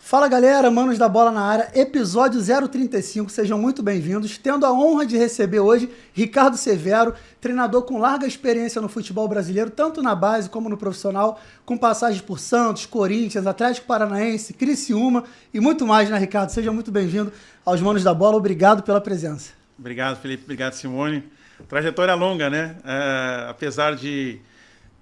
Fala galera, manos da bola na área, episódio 035, sejam muito bem-vindos. Tendo a honra de receber hoje Ricardo Severo, treinador com larga experiência no futebol brasileiro, tanto na base como no profissional, com passagens por Santos, Corinthians, Atlético Paranaense, Criciúma e muito mais, né, Ricardo? Seja muito bem-vindo aos manos da bola, obrigado pela presença. Obrigado, Felipe, obrigado, Simone. Trajetória longa, né? Apesar de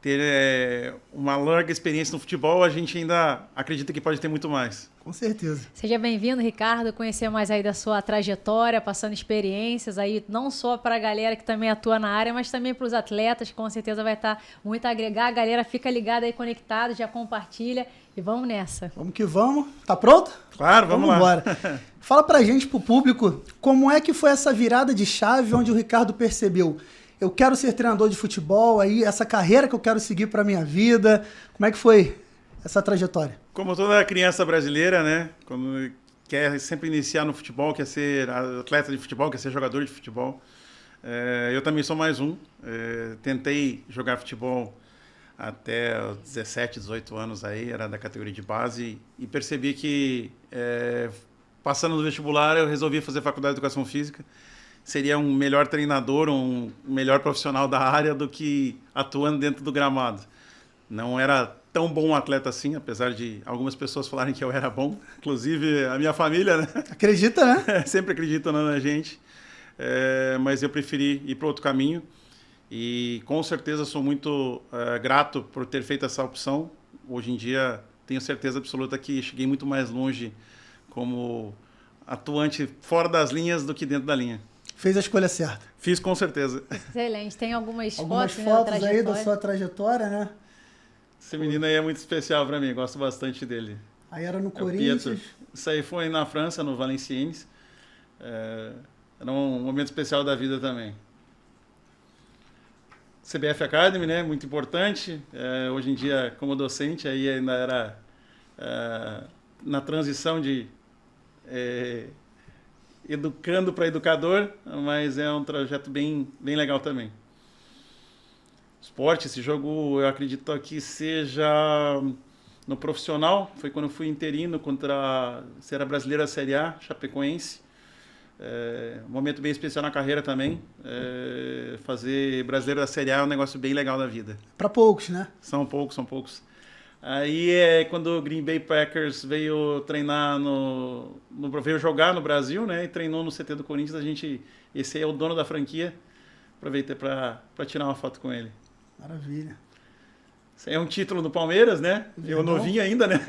ter uma larga experiência no futebol, a gente ainda acredita que pode ter muito mais. Com certeza. Seja bem-vindo, Ricardo, conhecer mais aí da sua trajetória, passando experiências aí, não só para a galera que também atua na área, mas também para os atletas, que com certeza vai estar muito a agregar. A galera fica ligada aí, conectada, já compartilha e vamos nessa. Vamos que vamos. Tá pronto? Claro, vamos lá. Embora. Fala pra gente, pro público, como é que foi essa virada de chave onde o Ricardo percebeu: eu quero ser treinador de futebol, aí essa carreira que eu quero seguir pra minha vida. Como é que foi essa trajetória? Como toda criança brasileira, né? Quando quer sempre iniciar no futebol, quer ser atleta de futebol, quer ser jogador de futebol. Eu também sou mais um. Tentei jogar futebol até os 17, 18 anos aí, era da categoria de base, e percebi que, passando no vestibular, eu resolvi fazer faculdade de educação física. Seria um melhor treinador, um melhor profissional da área do que atuando dentro do gramado. Não era tão bom atleta assim, apesar de algumas pessoas falarem que eu era bom, inclusive a minha família, né? Acredita, né? Sempre acredita na gente, mas eu preferi ir para outro caminho e com certeza sou muito grato por ter feito essa opção. Hoje em dia tenho certeza absoluta que cheguei muito mais longe como atuante fora das linhas do que dentro da linha. Fez a escolha certa. Fiz com certeza. Excelente. Tem algumas fotos né, aí da sua trajetória, né? Esse menino aí é muito especial para mim, gosto bastante dele. Aí era no Corinthians. Isso aí foi na França, no Valenciennes. Era um momento especial da vida também. CBF Academy, né? Muito importante. Hoje em dia, como docente, aí ainda era na transição de educando para educador, mas é um trajeto bem legal também. Esporte, esse jogo eu acredito que seja no profissional, foi quando eu fui interino contra a Serra Brasileira Série A, Chapecoense. Um momento bem especial na carreira também. Fazer Brasileiro da Série A é um negócio bem legal da vida. Para poucos, né? São poucos. Aí quando o Green Bay Packers veio treinar veio jogar no Brasil, né? E treinou no CT do Corinthians, esse aí é o dono da franquia. Aproveitei para tirar uma foto com ele. Maravilha. Isso aí é um título do Palmeiras, né? Eu novinho ainda, né?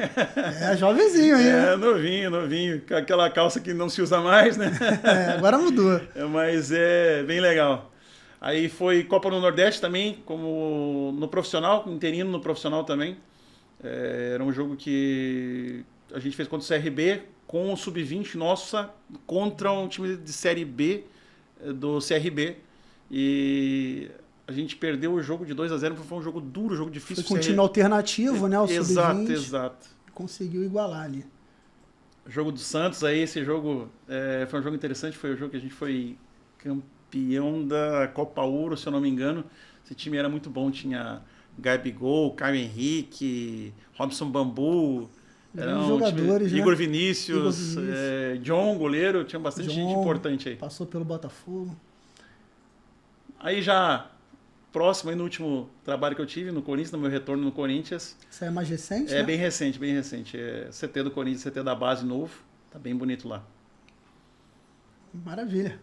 Jovenzinho ainda. Novinho. Com aquela calça que não se usa mais, né? Agora mudou. Mas é bem legal. Aí foi Copa do Nordeste também, como no profissional, interino no profissional também. Era um jogo que a gente fez contra o CRB, com o Sub-20 nossa, contra um time de Série B do CRB. E a gente perdeu o jogo de 2-0, foi um jogo duro, jogo difícil. Foi com um time alternativo, né? O Sub-20. Exato. Conseguiu igualar ali. O jogo do Santos, aí esse jogo foi um jogo interessante, foi o jogo que a gente foi campeão da Copa Ouro, se eu não me engano. Esse time era muito bom, tinha Gabigol, Caio Henrique, Robson Bambu, jogadores, né? Igor Vinícius, John, goleiro, tinha bastante gente importante aí. Passou pelo Botafogo. Aí já próximo, aí no último trabalho que eu tive no Corinthians, no meu retorno no Corinthians. Isso é mais recente, né? Bem recente. CT do Corinthians, CT da base novo, tá bem bonito lá. Maravilha.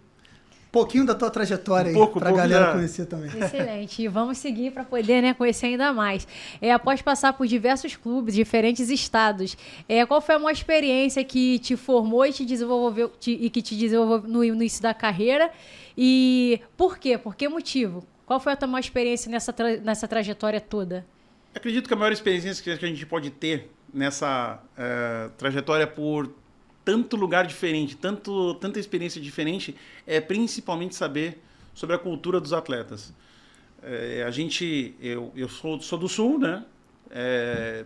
Pouquinho da tua trajetória aí, pra galera conhecer também. Excelente. E vamos seguir para poder, né, conhecer ainda mais. Após passar por diversos clubes, diferentes estados, qual foi a maior experiência que te formou e te desenvolveu, e que te desenvolveu no início da carreira? E por quê? Por que motivo? Qual foi a tua maior experiência nessa trajetória toda? Acredito que a maior experiência que a gente pode ter nessa trajetória por tanto lugar diferente, tanta experiência diferente, é principalmente saber sobre a cultura dos atletas. Eu sou do Sul, né?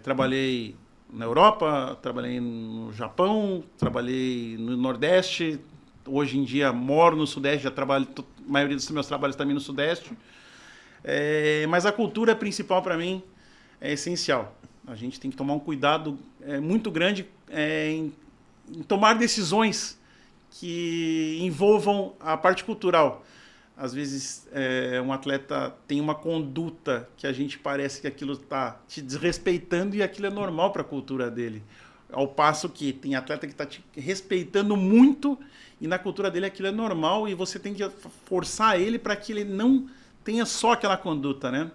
Trabalhei na Europa, trabalhei no Japão, trabalhei no Nordeste. Hoje em dia moro no Sudeste, já trabalho, a maioria dos meus trabalhos também no Sudeste. Mas a cultura principal para mim é essencial. A gente tem que tomar um cuidado muito grande em tomar decisões que envolvam a parte cultural. Às vezes, um atleta tem uma conduta que a gente parece que aquilo está te desrespeitando e aquilo é normal para a cultura dele. Ao passo que tem atleta que está te respeitando muito e na cultura dele aquilo é normal e você tem que forçar ele para que ele não tenha só aquela conduta, né?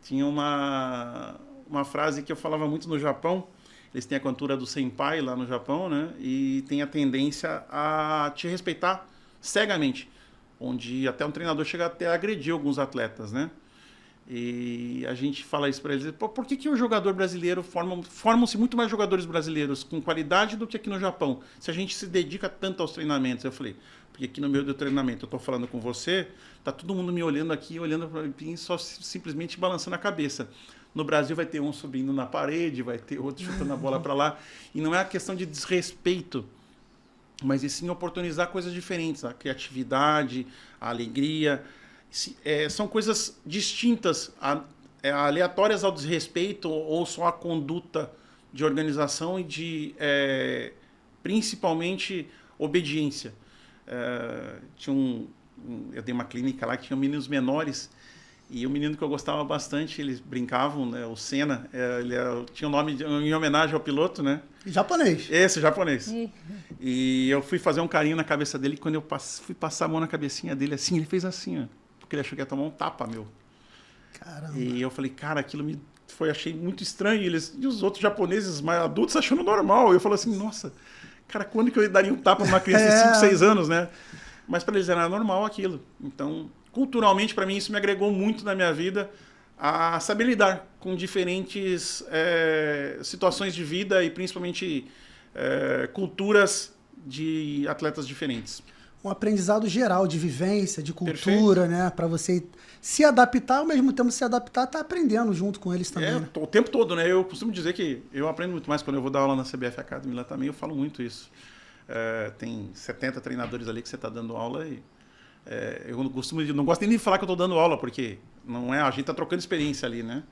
Tinha uma frase que eu falava muito no Japão. Eles têm a cultura do senpai lá no Japão, né? E tem a tendência a te respeitar cegamente, onde até um treinador chega até a agredir alguns atletas, né? E a gente fala isso para eles, por que o jogador brasileiro formam-se muito mais jogadores brasileiros com qualidade do que aqui no Japão, se a gente se dedica tanto aos treinamentos? Eu falei, porque aqui no meio do treinamento eu estou falando com você, tá todo mundo me olhando aqui, olhando para mim, só simplesmente balançando a cabeça. No Brasil vai ter um subindo na parede, vai ter outro chutando a bola para lá, e não é a questão de desrespeito, mas e sim oportunizar coisas diferentes, a criatividade, a alegria. São coisas distintas, aleatórias ao desrespeito ou só a conduta de organização e de, principalmente, obediência. Eu dei uma clínica lá que tinha meninos menores e o menino que eu gostava bastante, eles brincavam, né, o Senna, tinha um nome em homenagem ao piloto, né? Japonês. Esse, japonês. E eu fui fazer um carinho na cabeça dele e quando eu fui passar a mão na cabecinha dele assim, ele fez assim, ó. Porque ele achou que ia tomar um tapa, meu. Caramba. E eu falei, cara, aquilo achei muito estranho. E os outros japoneses mais adultos achando normal. Eu falei assim, nossa, cara, quando que eu daria um tapa numa criança de 5, 6 anos, né? Mas para eles era normal aquilo. Então, culturalmente, para mim, isso me agregou muito na minha vida a saber lidar com diferentes situações de vida e principalmente culturas de atletas diferentes. Um aprendizado geral de vivência, de cultura, né? Para você se adaptar, ao mesmo tempo se adaptar, tá aprendendo junto com eles também. Né? O tempo todo, né? Eu costumo dizer que eu aprendo muito mais quando eu vou dar aula na CBF Academy lá também, eu falo muito isso. Tem 70 treinadores ali que você está dando aula e eu não gosto nem de falar que eu estou dando aula, porque não é, a gente está trocando experiência ali, né?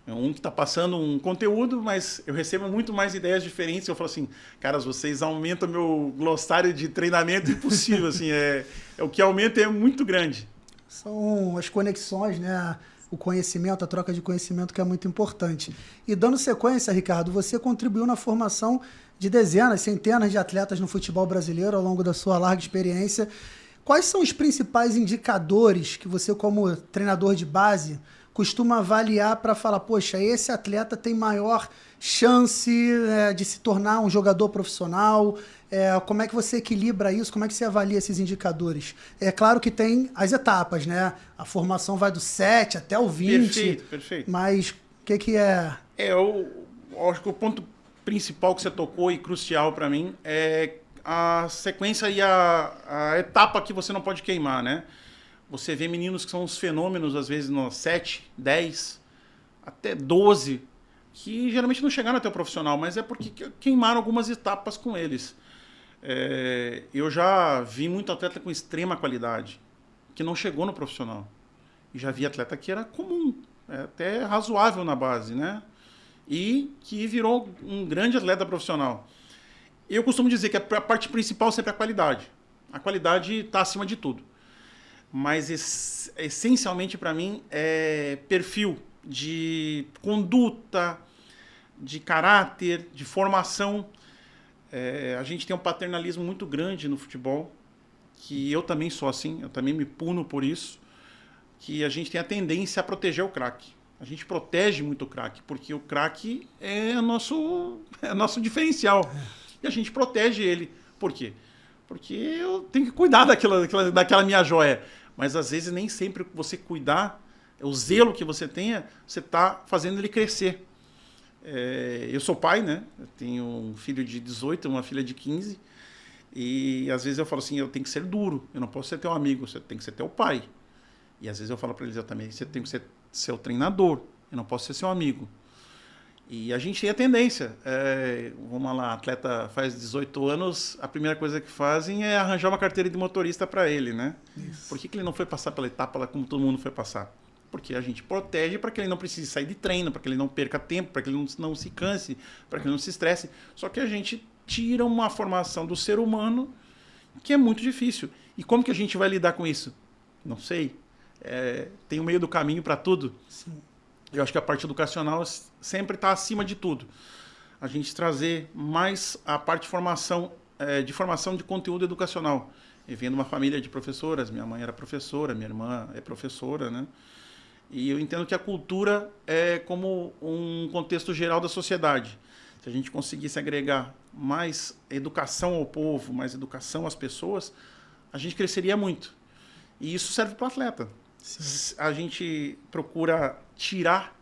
Um que está passando um conteúdo, mas eu recebo muito mais ideias diferentes. Eu falo assim, caras, vocês aumentam meu glossário de treinamento impossível. Assim, o que aumenta é muito grande. São as conexões, né? O conhecimento, a troca de conhecimento que é muito importante. E dando sequência, Ricardo, você contribuiu na formação de dezenas, centenas de atletas no futebol brasileiro ao longo da sua larga experiência. Quais são os principais indicadores que você, como treinador de base, costuma avaliar para falar, poxa, esse atleta tem maior chance de se tornar um jogador profissional? Como é que você equilibra isso? Como é que você avalia esses indicadores? É claro que tem as etapas, né? A formação vai do 7 até o 20. Perfeito. Mas o que é? Eu acho que o ponto principal que você tocou e crucial para mim é a sequência e a etapa que você não pode queimar, né? Você vê meninos que são uns fenômenos, às vezes, no 7, 10, até 12, que geralmente não chegaram até o profissional, mas é porque queimaram algumas etapas com eles. Eu já vi muito atleta com extrema qualidade, que não chegou no profissional. E já vi atleta que era comum, até razoável na base, né? E que virou um grande atleta profissional. Eu costumo dizer que a parte principal sempre é a qualidade. A qualidade está acima de tudo. Mas essencialmente para mim é perfil de conduta, de caráter, de formação. A gente tem um paternalismo muito grande no futebol, que eu também sou assim, eu também me puno por isso, que a gente tem a tendência a proteger o craque. A gente protege muito o craque, porque o craque é nosso diferencial. E a gente protege ele. Por quê? Porque eu tenho que cuidar daquela minha joia. Mas, às vezes, nem sempre você cuidar, o zelo que você tenha, você está fazendo ele crescer. Eu sou pai, né? Eu tenho um filho de 18, uma filha de 15. E, às vezes, eu falo assim, eu tenho que ser duro. Eu não posso ser teu amigo, você tem que ser teu pai. E, às vezes, eu falo para eles também, você tem que ser seu treinador. Eu não posso ser seu amigo. E a gente tem a tendência, vamos lá, atleta faz 18 anos, a primeira coisa que fazem é arranjar uma carteira de motorista para ele, né? Isso. Por que ele não foi passar pela etapa lá como todo mundo foi passar? Porque a gente protege para que ele não precise sair de treino, para que ele não perca tempo, para que ele não se canse, para que ele não se estresse. Só que a gente tira uma formação do ser humano que é muito difícil. E como que a gente vai lidar com isso? Não sei. Tem um meio do caminho para tudo. Sim. Eu acho que a parte educacional sempre está acima de tudo. A gente trazer mais a parte de formação de conteúdo educacional. Eu venho de uma família de professoras, minha mãe era professora, minha irmã é professora, né? E eu entendo que a cultura é como um contexto geral da sociedade. Se a gente conseguisse agregar mais educação ao povo, mais educação às pessoas, a gente cresceria muito. E isso serve para o atleta. Sim. A gente procura tirar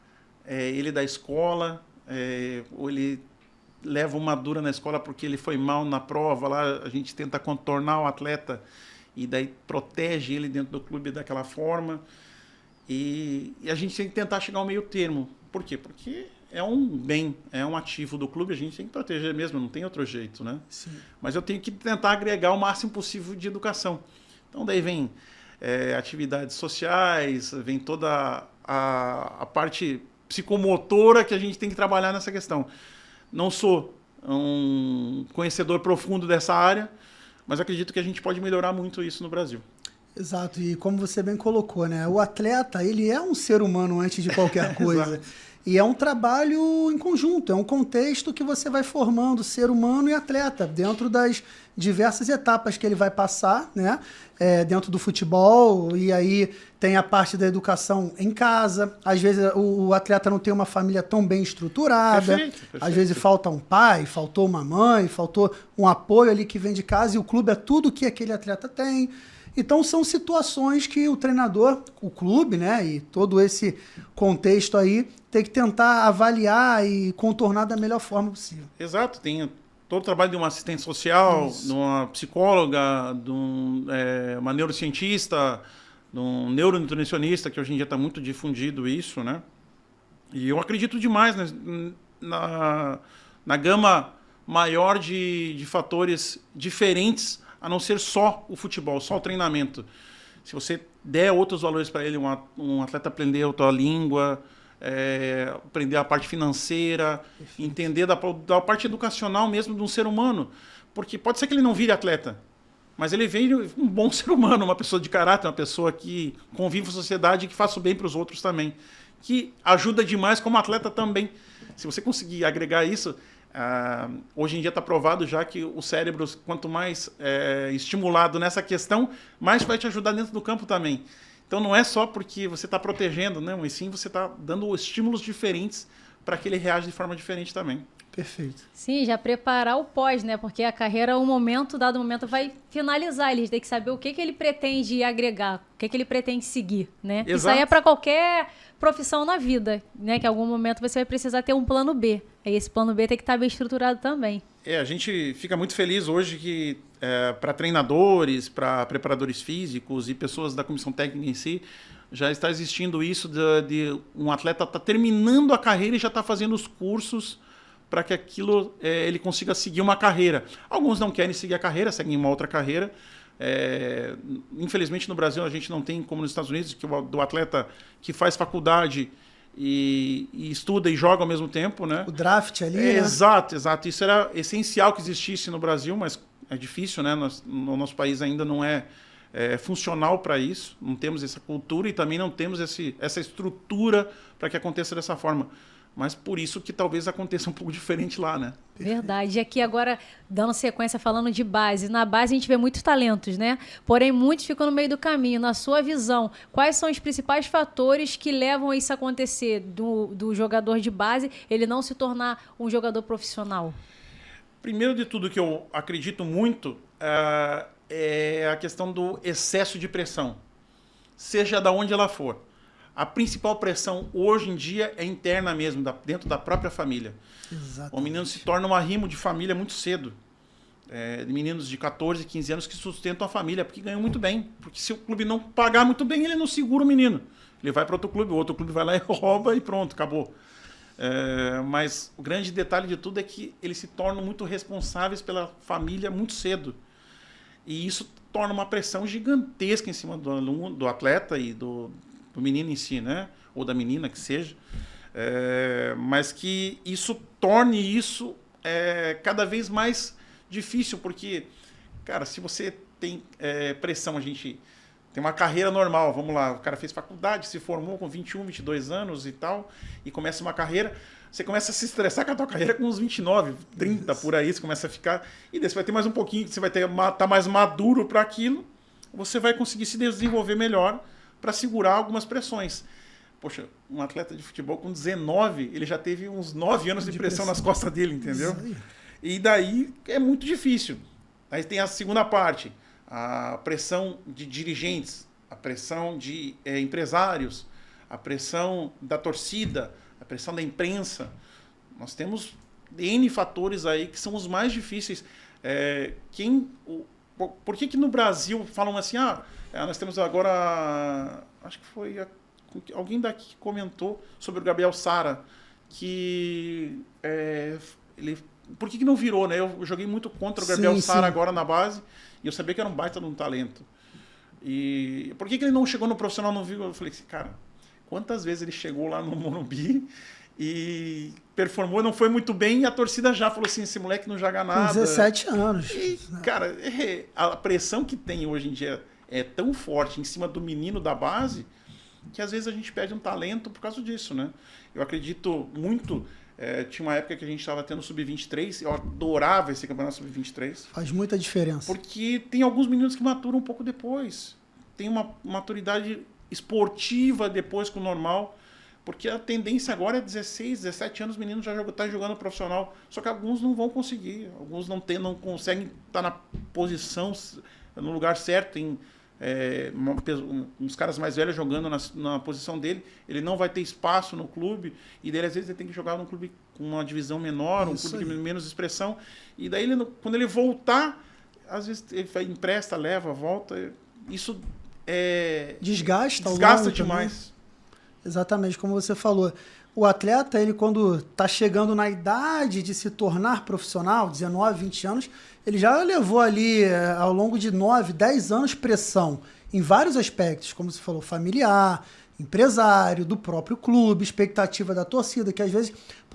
ele da escola, ou ele leva uma dura na escola porque ele foi mal na prova, lá a gente tenta contornar o atleta e daí protege ele dentro do clube daquela forma. E a gente tem que tentar chegar ao meio termo. Por quê? Porque é um bem, é um ativo do clube, a gente tem que proteger mesmo, não tem outro jeito, né? Sim. Mas eu tenho que tentar agregar o máximo possível de educação. Então daí vem atividades sociais, vem toda a parte psicomotora que a gente tem que trabalhar nessa questão. Não sou um conhecedor profundo dessa área, mas acredito que a gente pode melhorar muito isso no Brasil. Exato, e como você bem colocou, né? O atleta, ele é um ser humano antes de qualquer coisa. E é um trabalho em conjunto, é um contexto que você vai formando ser humano e atleta dentro das diversas etapas que ele vai passar, né? Dentro do futebol, e aí tem a parte da educação em casa. Às vezes o atleta não tem uma família tão bem estruturada. Perfeito. Às vezes falta um pai, faltou uma mãe, faltou um apoio ali que vem de casa, e o clube é tudo que aquele atleta tem. Então são situações que o treinador, o clube, né, e todo esse contexto aí, tem que tentar avaliar e contornar da melhor forma possível. Exato, tem todo o trabalho de uma assistente social, de uma psicóloga, de uma neurocientista, de um neuronutricionista, que hoje em dia está muito difundido isso, né? E eu acredito demais na gama maior de fatores diferentes, a não ser só o futebol, só o treinamento. Se você der outros valores para ele, um atleta aprender outra língua, aprender a parte financeira, entender da parte educacional mesmo de um ser humano. Porque pode ser que ele não vire atleta, mas ele vire um bom ser humano, uma pessoa de caráter, uma pessoa que convive com a sociedade e que faça o bem para os outros também. Que ajuda demais como atleta também. Se você conseguir agregar isso... hoje em dia está provado já que o cérebro, quanto mais estimulado nessa questão, mais vai te ajudar dentro do campo também. Então não é só porque você está protegendo, né? Mas sim você está dando estímulos diferentes para que ele reaja de forma diferente também. Perfeito. Sim, já preparar o pós, né? Porque a carreira, dado momento, vai finalizar. Ele tem que saber o que ele pretende agregar, o que ele pretende seguir, né? Exato. Isso aí é para qualquer profissão na vida, né? Que em algum momento você vai precisar ter um plano B. Aí esse plano B tem que estar bem estruturado também. A gente fica muito feliz hoje que para treinadores, para preparadores físicos e pessoas da comissão técnica em si, já está existindo isso de um atleta estar terminando a carreira e já está fazendo os cursos para que aquilo ele consiga seguir uma carreira. Alguns não querem seguir a carreira, seguem uma outra carreira. Infelizmente no Brasil a gente não tem como nos Estados Unidos, que do atleta que faz faculdade e estuda e joga ao mesmo tempo, né? O draft ali, né? Exato. Isso era essencial que existisse no Brasil, mas é difícil, né? No nosso país ainda não é funcional para isso, não temos essa cultura e também não temos essa estrutura para que aconteça dessa forma. Mas por isso que talvez aconteça um pouco diferente lá, né? Verdade. E aqui agora, dando sequência, falando de base. Na base a gente vê muitos talentos, né? Porém, muitos ficam no meio do caminho. Na sua visão, quais são os principais fatores que levam a isso a acontecer? Do jogador de base, ele não se tornar um jogador profissional? Primeiro de tudo, que eu acredito muito é a questão do excesso de pressão. Seja de onde ela for. A principal pressão hoje em dia é interna mesmo, dentro da própria família. Exatamente. O menino se torna um arrimo de família muito cedo. Meninos de 14, 15 anos que sustentam a família, porque ganham muito bem. Porque se o clube não pagar muito bem, ele não segura o menino. Ele vai para outro clube, o outro clube vai lá e rouba e pronto, acabou. Mas o grande detalhe de tudo é que eles se tornam muito responsáveis pela família muito cedo. E isso torna uma pressão gigantesca em cima do atleta e menino em si, né? Ou da menina, que seja. Mas que isso torne isso cada vez mais difícil, porque, cara, se você tem pressão, a gente tem uma carreira normal, vamos lá, o cara fez faculdade, se formou com 21, 22 anos e tal, e começa uma carreira, você começa a se estressar com a tua carreira com uns 29, 30, por aí, você começa a ficar, e daí você vai ter mais um pouquinho, você vai estar mais maduro para aquilo, você vai conseguir se desenvolver melhor para segurar algumas pressões. Poxa, um atleta de futebol com 19, ele já teve uns 9 anos de pressão nas costas dele, entendeu? E daí é muito difícil. Aí tem a segunda parte, a pressão de dirigentes, a pressão de empresários, a pressão da torcida, a pressão da imprensa. Nós temos N fatores aí que são os mais difíceis. Por que no Brasil falam assim, nós temos agora, acho que foi alguém daqui que comentou sobre o Gabriel Sara, que por que não virou, né? Eu joguei muito contra o Gabriel Sara agora na base, e eu sabia que era um baita de um talento. E por que ele não chegou no profissional, não viu? Eu falei assim, cara, quantas vezes ele chegou lá no Morumbi e performou, não foi muito bem, e a torcida já falou assim, esse moleque não joga nada. Com 17 anos. E, cara, a pressão que tem hoje em dia é tão forte em cima do menino da base, que às vezes a gente perde um talento por causa disso, né? Eu acredito muito... tinha uma época que a gente estava tendo Sub-23, eu adorava esse campeonato Sub-23. Faz muita diferença. Porque tem alguns meninos que maturam um pouco depois. Tem uma maturidade esportiva depois com o normal. Porque a tendência agora é 16, 17 anos, o menino já está jogando profissional. Só que alguns não vão conseguir. Alguns não conseguem estar na posição, no lugar certo. Tem uns caras mais velhos jogando na posição dele. Ele não vai ter espaço no clube. E daí, às vezes, ele tem que jogar num clube com uma divisão menor, um clube de menos expressão. E daí, quando ele voltar, às vezes, ele empresta, leva, volta. Isso desgasta demais. Também. Exatamente, como você falou. O atleta, ele quando está chegando na idade de se tornar profissional, 19, 20 anos, ele já levou ali, ao longo de 9, 10 anos, pressão em vários aspectos, como você falou, familiar, empresário, do próprio clube, expectativa da torcida, que às vezes,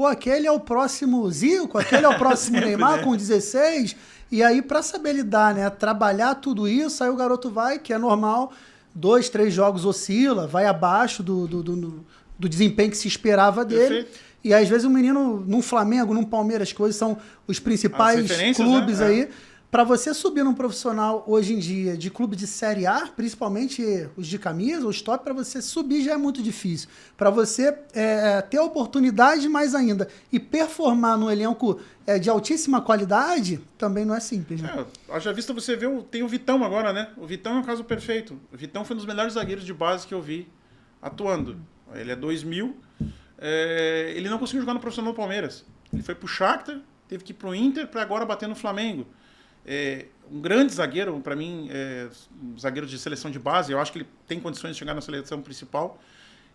aquele é o próximo Zico, aquele é o próximo Neymar com 16, e aí para saber lidar, né, trabalhar tudo isso, aí o garoto vai, que é normal, 2, 3 jogos oscila, vai abaixo do desempenho que se esperava dele. Perfeito. E às vezes o menino, num Flamengo, num Palmeiras, que hoje são os principais clubes, né? Aí, para você subir num profissional hoje em dia, de clube de Série A, principalmente os de camisa, os top, para você subir já é muito difícil. Para você ter oportunidade mais ainda e performar no elenco de altíssima qualidade, também não é simples, né? Haja vista você vê, tem o Vitão agora, né? O Vitão é um caso perfeito. O Vitão foi um dos melhores zagueiros de base que eu vi atuando. Ele é 2000. Ele não conseguiu jogar no profissional do Palmeiras. Ele foi pro Shakhtar, teve que ir pro Inter para agora bater no Flamengo. Um grande zagueiro, para mim, um zagueiro de seleção de base. Eu acho que ele tem condições de chegar na seleção principal.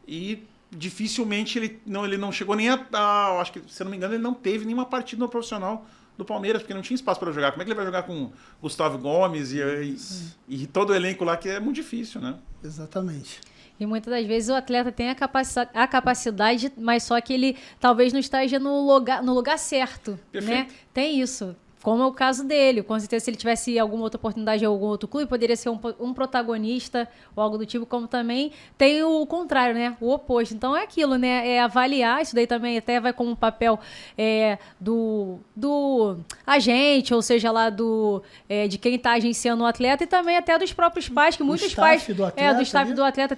E dificilmente ele não chegou nem acho que, se eu não me engano, ele não teve nenhuma partida no profissional do Palmeiras, porque não tinha espaço para jogar. Como é que ele vai jogar com Gustavo Gomes e todo o elenco lá, que é muito difícil, né? Exatamente. E muitas das vezes o atleta tem a capacidade, mas só que ele talvez não esteja no lugar certo. Perfeito. Né? Tem isso. Como é o caso dele. Com certeza, se ele tivesse alguma outra oportunidade em algum outro clube, poderia ser um protagonista ou algo do tipo, como também tem o contrário, né? O oposto. Então, é aquilo, né? É avaliar, isso daí também até vai como papel do agente, ou seja, lá de quem está agenciando o atleta, e também até dos próprios pais, que muitos pais... do atleta, do staff do atleta,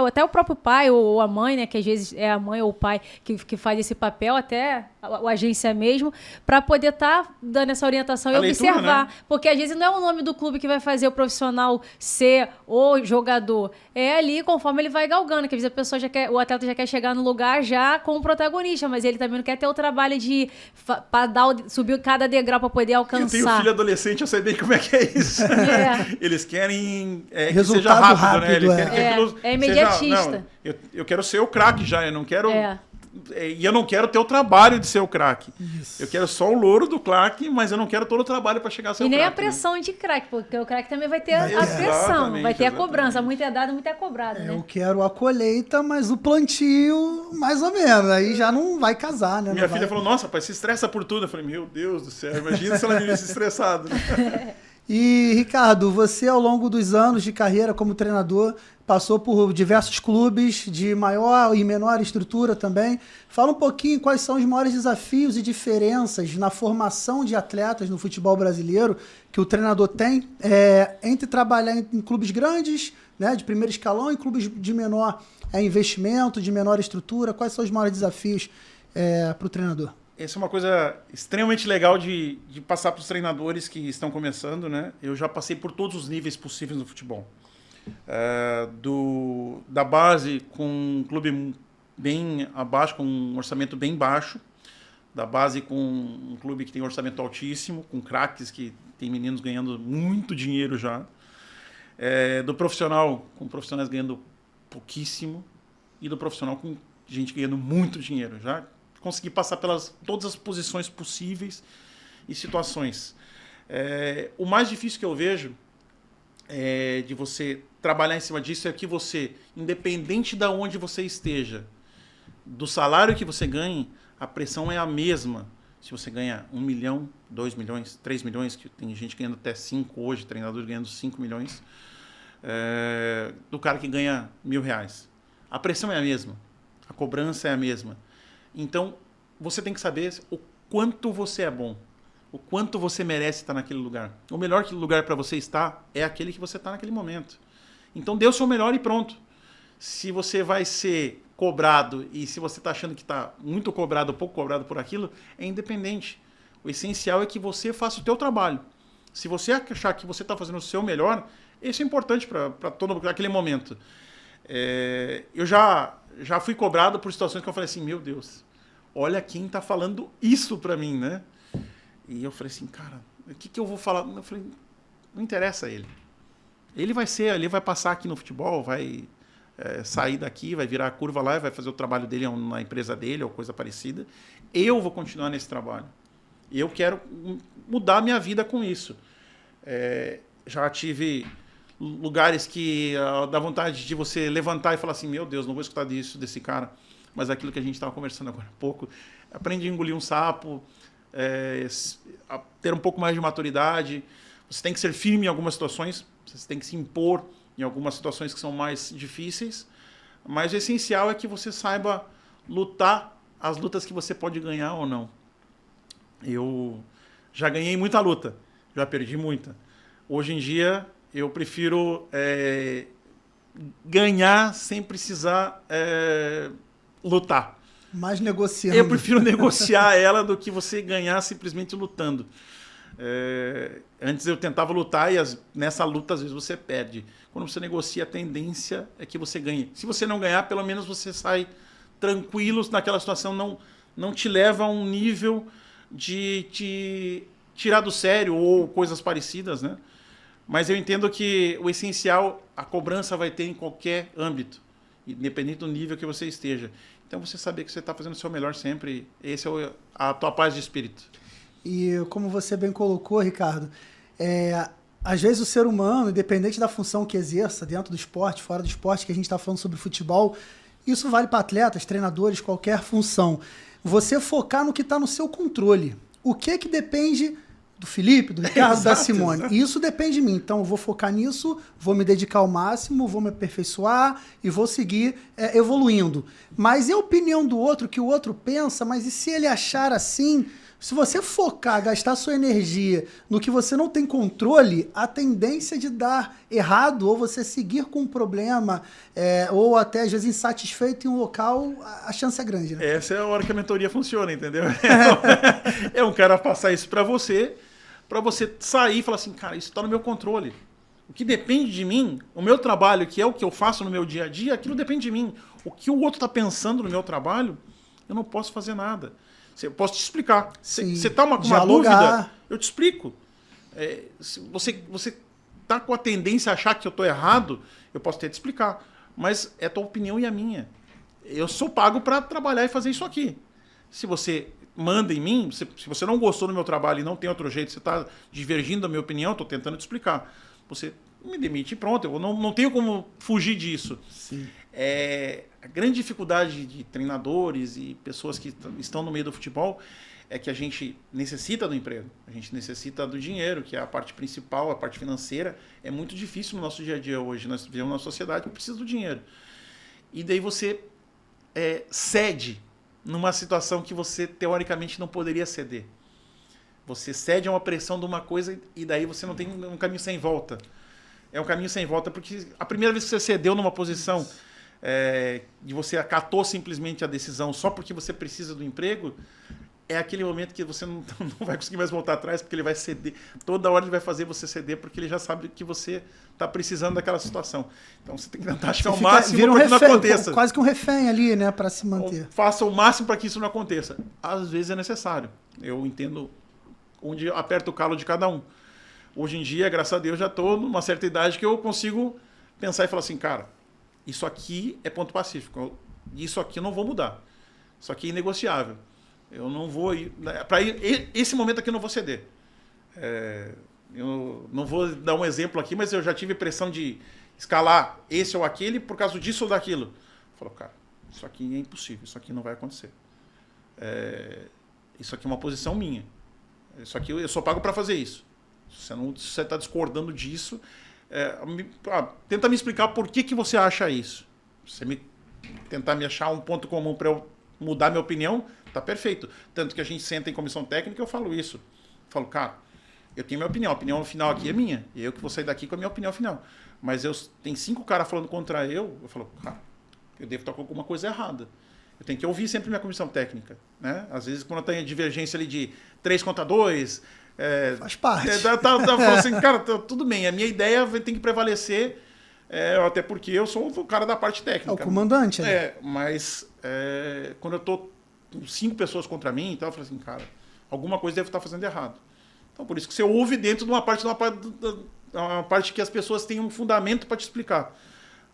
até o próprio pai ou a mãe, né? Que às vezes é a mãe ou o pai que faz esse papel, até a agência mesmo, para poder estar dando essa orientação e observar. Né? Porque às vezes não é o nome do clube que vai fazer o profissional ser o jogador. É ali conforme ele vai galgando, que às vezes o atleta já quer chegar no lugar já como protagonista, mas ele também não quer ter o trabalho de subir cada degrau para poder alcançar. Eu tenho filho adolescente, eu sei bem como é que é isso. Eles querem que seja rápido, né? Eles querem que aquilo imediatista. Eu quero ser o craque já, eu não quero E eu não quero ter o trabalho de ser o craque. Isso. Eu quero só o louro do craque, mas eu não quero todo o trabalho para chegar a ser o E craque. nem a pressão de craque, porque o craque também vai ter a pressão, Exatamente, vai ter a exatamente. cobrança. Muito é dado, muito é cobrado, né? Eu quero a colheita, mas o plantio, mais ou menos. Aí já não vai casar, né? Minha Não filha vai... falou, nossa, pai, se estressa por tudo. Eu falei, meu Deus do céu, imagina se ela me visse estressado. Né? E, Ricardo, você ao longo dos anos de carreira como treinador passou por diversos clubes de maior e menor estrutura também. Fala um pouquinho quais são os maiores desafios e diferenças na formação de atletas no futebol brasileiro que o treinador tem entre trabalhar em clubes grandes, né, de primeiro escalão, e clubes de menor investimento, de menor estrutura. Quais são os maiores desafios para o treinador? Essa é uma coisa extremamente legal de passar para os treinadores que estão começando, né? Eu já passei por todos os níveis possíveis no futebol. Da base com um clube bem abaixo, com um orçamento bem baixo, da base com um clube que tem um orçamento altíssimo, com craques que tem meninos ganhando muito dinheiro já, do profissional com profissionais ganhando pouquíssimo, e do profissional com gente ganhando muito dinheiro. Já consegui passar pelas todas as posições possíveis e situações. O mais difícil que eu vejo de você trabalhar em cima disso é que você, independente de onde você esteja, do salário que você ganhe, a pressão é a mesma. Se você ganha 1 milhão, 2 milhões, 3 milhões, que tem gente ganhando até 5 hoje, treinador ganhando 5 milhões, do cara que ganha R$1.000. A pressão é a mesma, a cobrança é a mesma. Então, você tem que saber o quanto você é bom, o quanto você merece estar naquele lugar. O melhor lugar para você estar é aquele que você está naquele momento. Então, dê o seu melhor e pronto. Se você vai ser cobrado e se você está achando que está muito cobrado ou pouco cobrado por aquilo, é independente. O essencial é que você faça o teu trabalho. Se você achar que você está fazendo o seu melhor, isso é importante para todo aquele momento. Eu já fui cobrado por situações que eu falei assim, meu Deus, olha quem está falando isso para mim, né? E eu falei assim, cara, o que eu vou falar? Eu falei, não interessa a ele. Ele vai passar aqui no futebol, vai sair daqui, vai virar a curva lá, vai fazer o trabalho dele na empresa dele ou coisa parecida. Eu vou continuar nesse trabalho. Eu quero mudar a minha vida com isso. Já tive lugares que dá vontade de você levantar e falar assim, meu Deus, não vou escutar disso desse cara. Mas aquilo que a gente estava conversando agora há pouco, aprende a engolir um sapo, a ter um pouco mais de maturidade. Você tem que ser firme em algumas situações, você tem que se impor em algumas situações que são mais difíceis, mas o essencial é que você saiba lutar as lutas que você pode ganhar ou não. Eu já ganhei muita luta, já perdi muita. Hoje em dia, eu prefiro ganhar sem precisar lutar. Mais negociando. Eu prefiro negociar ela do que você ganhar simplesmente lutando. Antes eu tentava lutar e nessa luta às vezes você perde. Quando você negocia, a tendência é que você ganhe. Se você não ganhar, pelo menos você sai tranquilo naquela situação, não te leva a um nível de te tirar do sério ou coisas parecidas, né? Mas eu entendo que o essencial, a cobrança vai ter em qualquer âmbito, independente do nível que você esteja. Então você saber que você está fazendo o seu melhor sempre, esse é a tua paz de espírito. E como você bem colocou, Ricardo, às vezes o ser humano, independente da função que exerça, dentro do esporte, fora do esporte, que a gente está falando sobre futebol, isso vale para atletas, treinadores, qualquer função. Você focar no que está no seu controle. O que depende do Felipe, do Ricardo, da Simone. Exato. Isso depende de mim. Então eu vou focar nisso, vou me dedicar ao máximo, vou me aperfeiçoar e vou seguir evoluindo. Mas é a opinião do outro, que o outro pensa, mas e se ele achar assim? Se você focar, gastar sua energia no que você não tem controle, a tendência de dar errado ou você seguir com um problema ou até às vezes insatisfeito em um local, a chance é grande, né? Essa é a hora que a mentoria funciona, entendeu? É um cara passar isso para você sair e falar assim, cara, isso está no meu controle. O que depende de mim, o meu trabalho, que é o que eu faço no meu dia a dia, aquilo depende de mim. O que o outro está pensando no meu trabalho, eu não posso fazer nada. Eu posso te explicar. Você está com uma dúvida, eu te explico. Se você está com a tendência a achar que eu estou errado, eu posso até te explicar. Mas é a tua opinião e a minha. eu sou pago para trabalhar e fazer isso aqui. Se você manda em mim, se você não gostou do meu trabalho e não tem outro jeito, você está divergindo da minha opinião, estou tentando te explicar. Você me demite e pronto, eu não tenho como fugir disso. Sim. A grande dificuldade de treinadores e pessoas que estão no meio do futebol é que a gente necessita do emprego, a gente necessita do dinheiro, que é a parte principal, a parte financeira. É muito difícil no nosso dia a dia hoje, nós vivemos numa sociedade que precisa do dinheiro. E daí você cede numa situação que você, teoricamente, não poderia ceder. Você cede a uma pressão de uma coisa e daí você não tem um caminho sem volta. É um caminho sem volta, porque a primeira vez que você cedeu numa posição e você acatou simplesmente a decisão só porque você precisa do emprego, é aquele momento que você não vai conseguir mais voltar atrás, porque ele vai ceder. Toda hora ele vai fazer você ceder, porque ele já sabe que você está precisando daquela situação. Então você tem que tentar chegar ao máximo para que não aconteça. Quase que um refém ali, né, para se manter. Faça o máximo para que isso não aconteça. Às vezes é necessário. Eu entendo onde aperta o calo de cada um. Hoje em dia, graças a Deus, já estou numa certa idade que eu consigo pensar e falar assim, cara, isso aqui é ponto pacífico. Isso aqui eu não vou mudar. Isso aqui é inegociável. Eu não vou ir... Esse momento aqui eu não vou ceder. Eu não vou dar um exemplo aqui, mas eu já tive pressão de escalar esse ou aquele por causa disso ou daquilo. Eu falo, cara, isso aqui é impossível, isso aqui não vai acontecer. Isso aqui é uma posição minha. Isso aqui eu sou pago para fazer isso. Se você está discordando disso, tenta me explicar por que você acha isso. Se você tentar me achar um ponto comum para eu mudar minha opinião, tá perfeito. Tanto que a gente senta em comissão técnica e eu falo isso. Eu falo, cara, eu tenho minha opinião. A opinião final aqui é minha. Eu que vou sair daqui com a minha opinião final. Mas tem 5 caras falando contra eu falo, cara, eu devo estar com alguma coisa errada. Eu tenho que ouvir sempre minha comissão técnica. Né? Às vezes, quando tem divergência ali de 3 contra 2... faz parte. Falo assim, cara, tudo bem. A minha ideia tem que prevalecer, até porque eu sou o cara da parte técnica. É o comandante. Né? Mas quando eu tô 5 pessoas contra mim, então eu falo assim, cara, alguma coisa deve estar fazendo errado. Então, por isso que você ouve dentro de uma parte que as pessoas têm um fundamento para te explicar.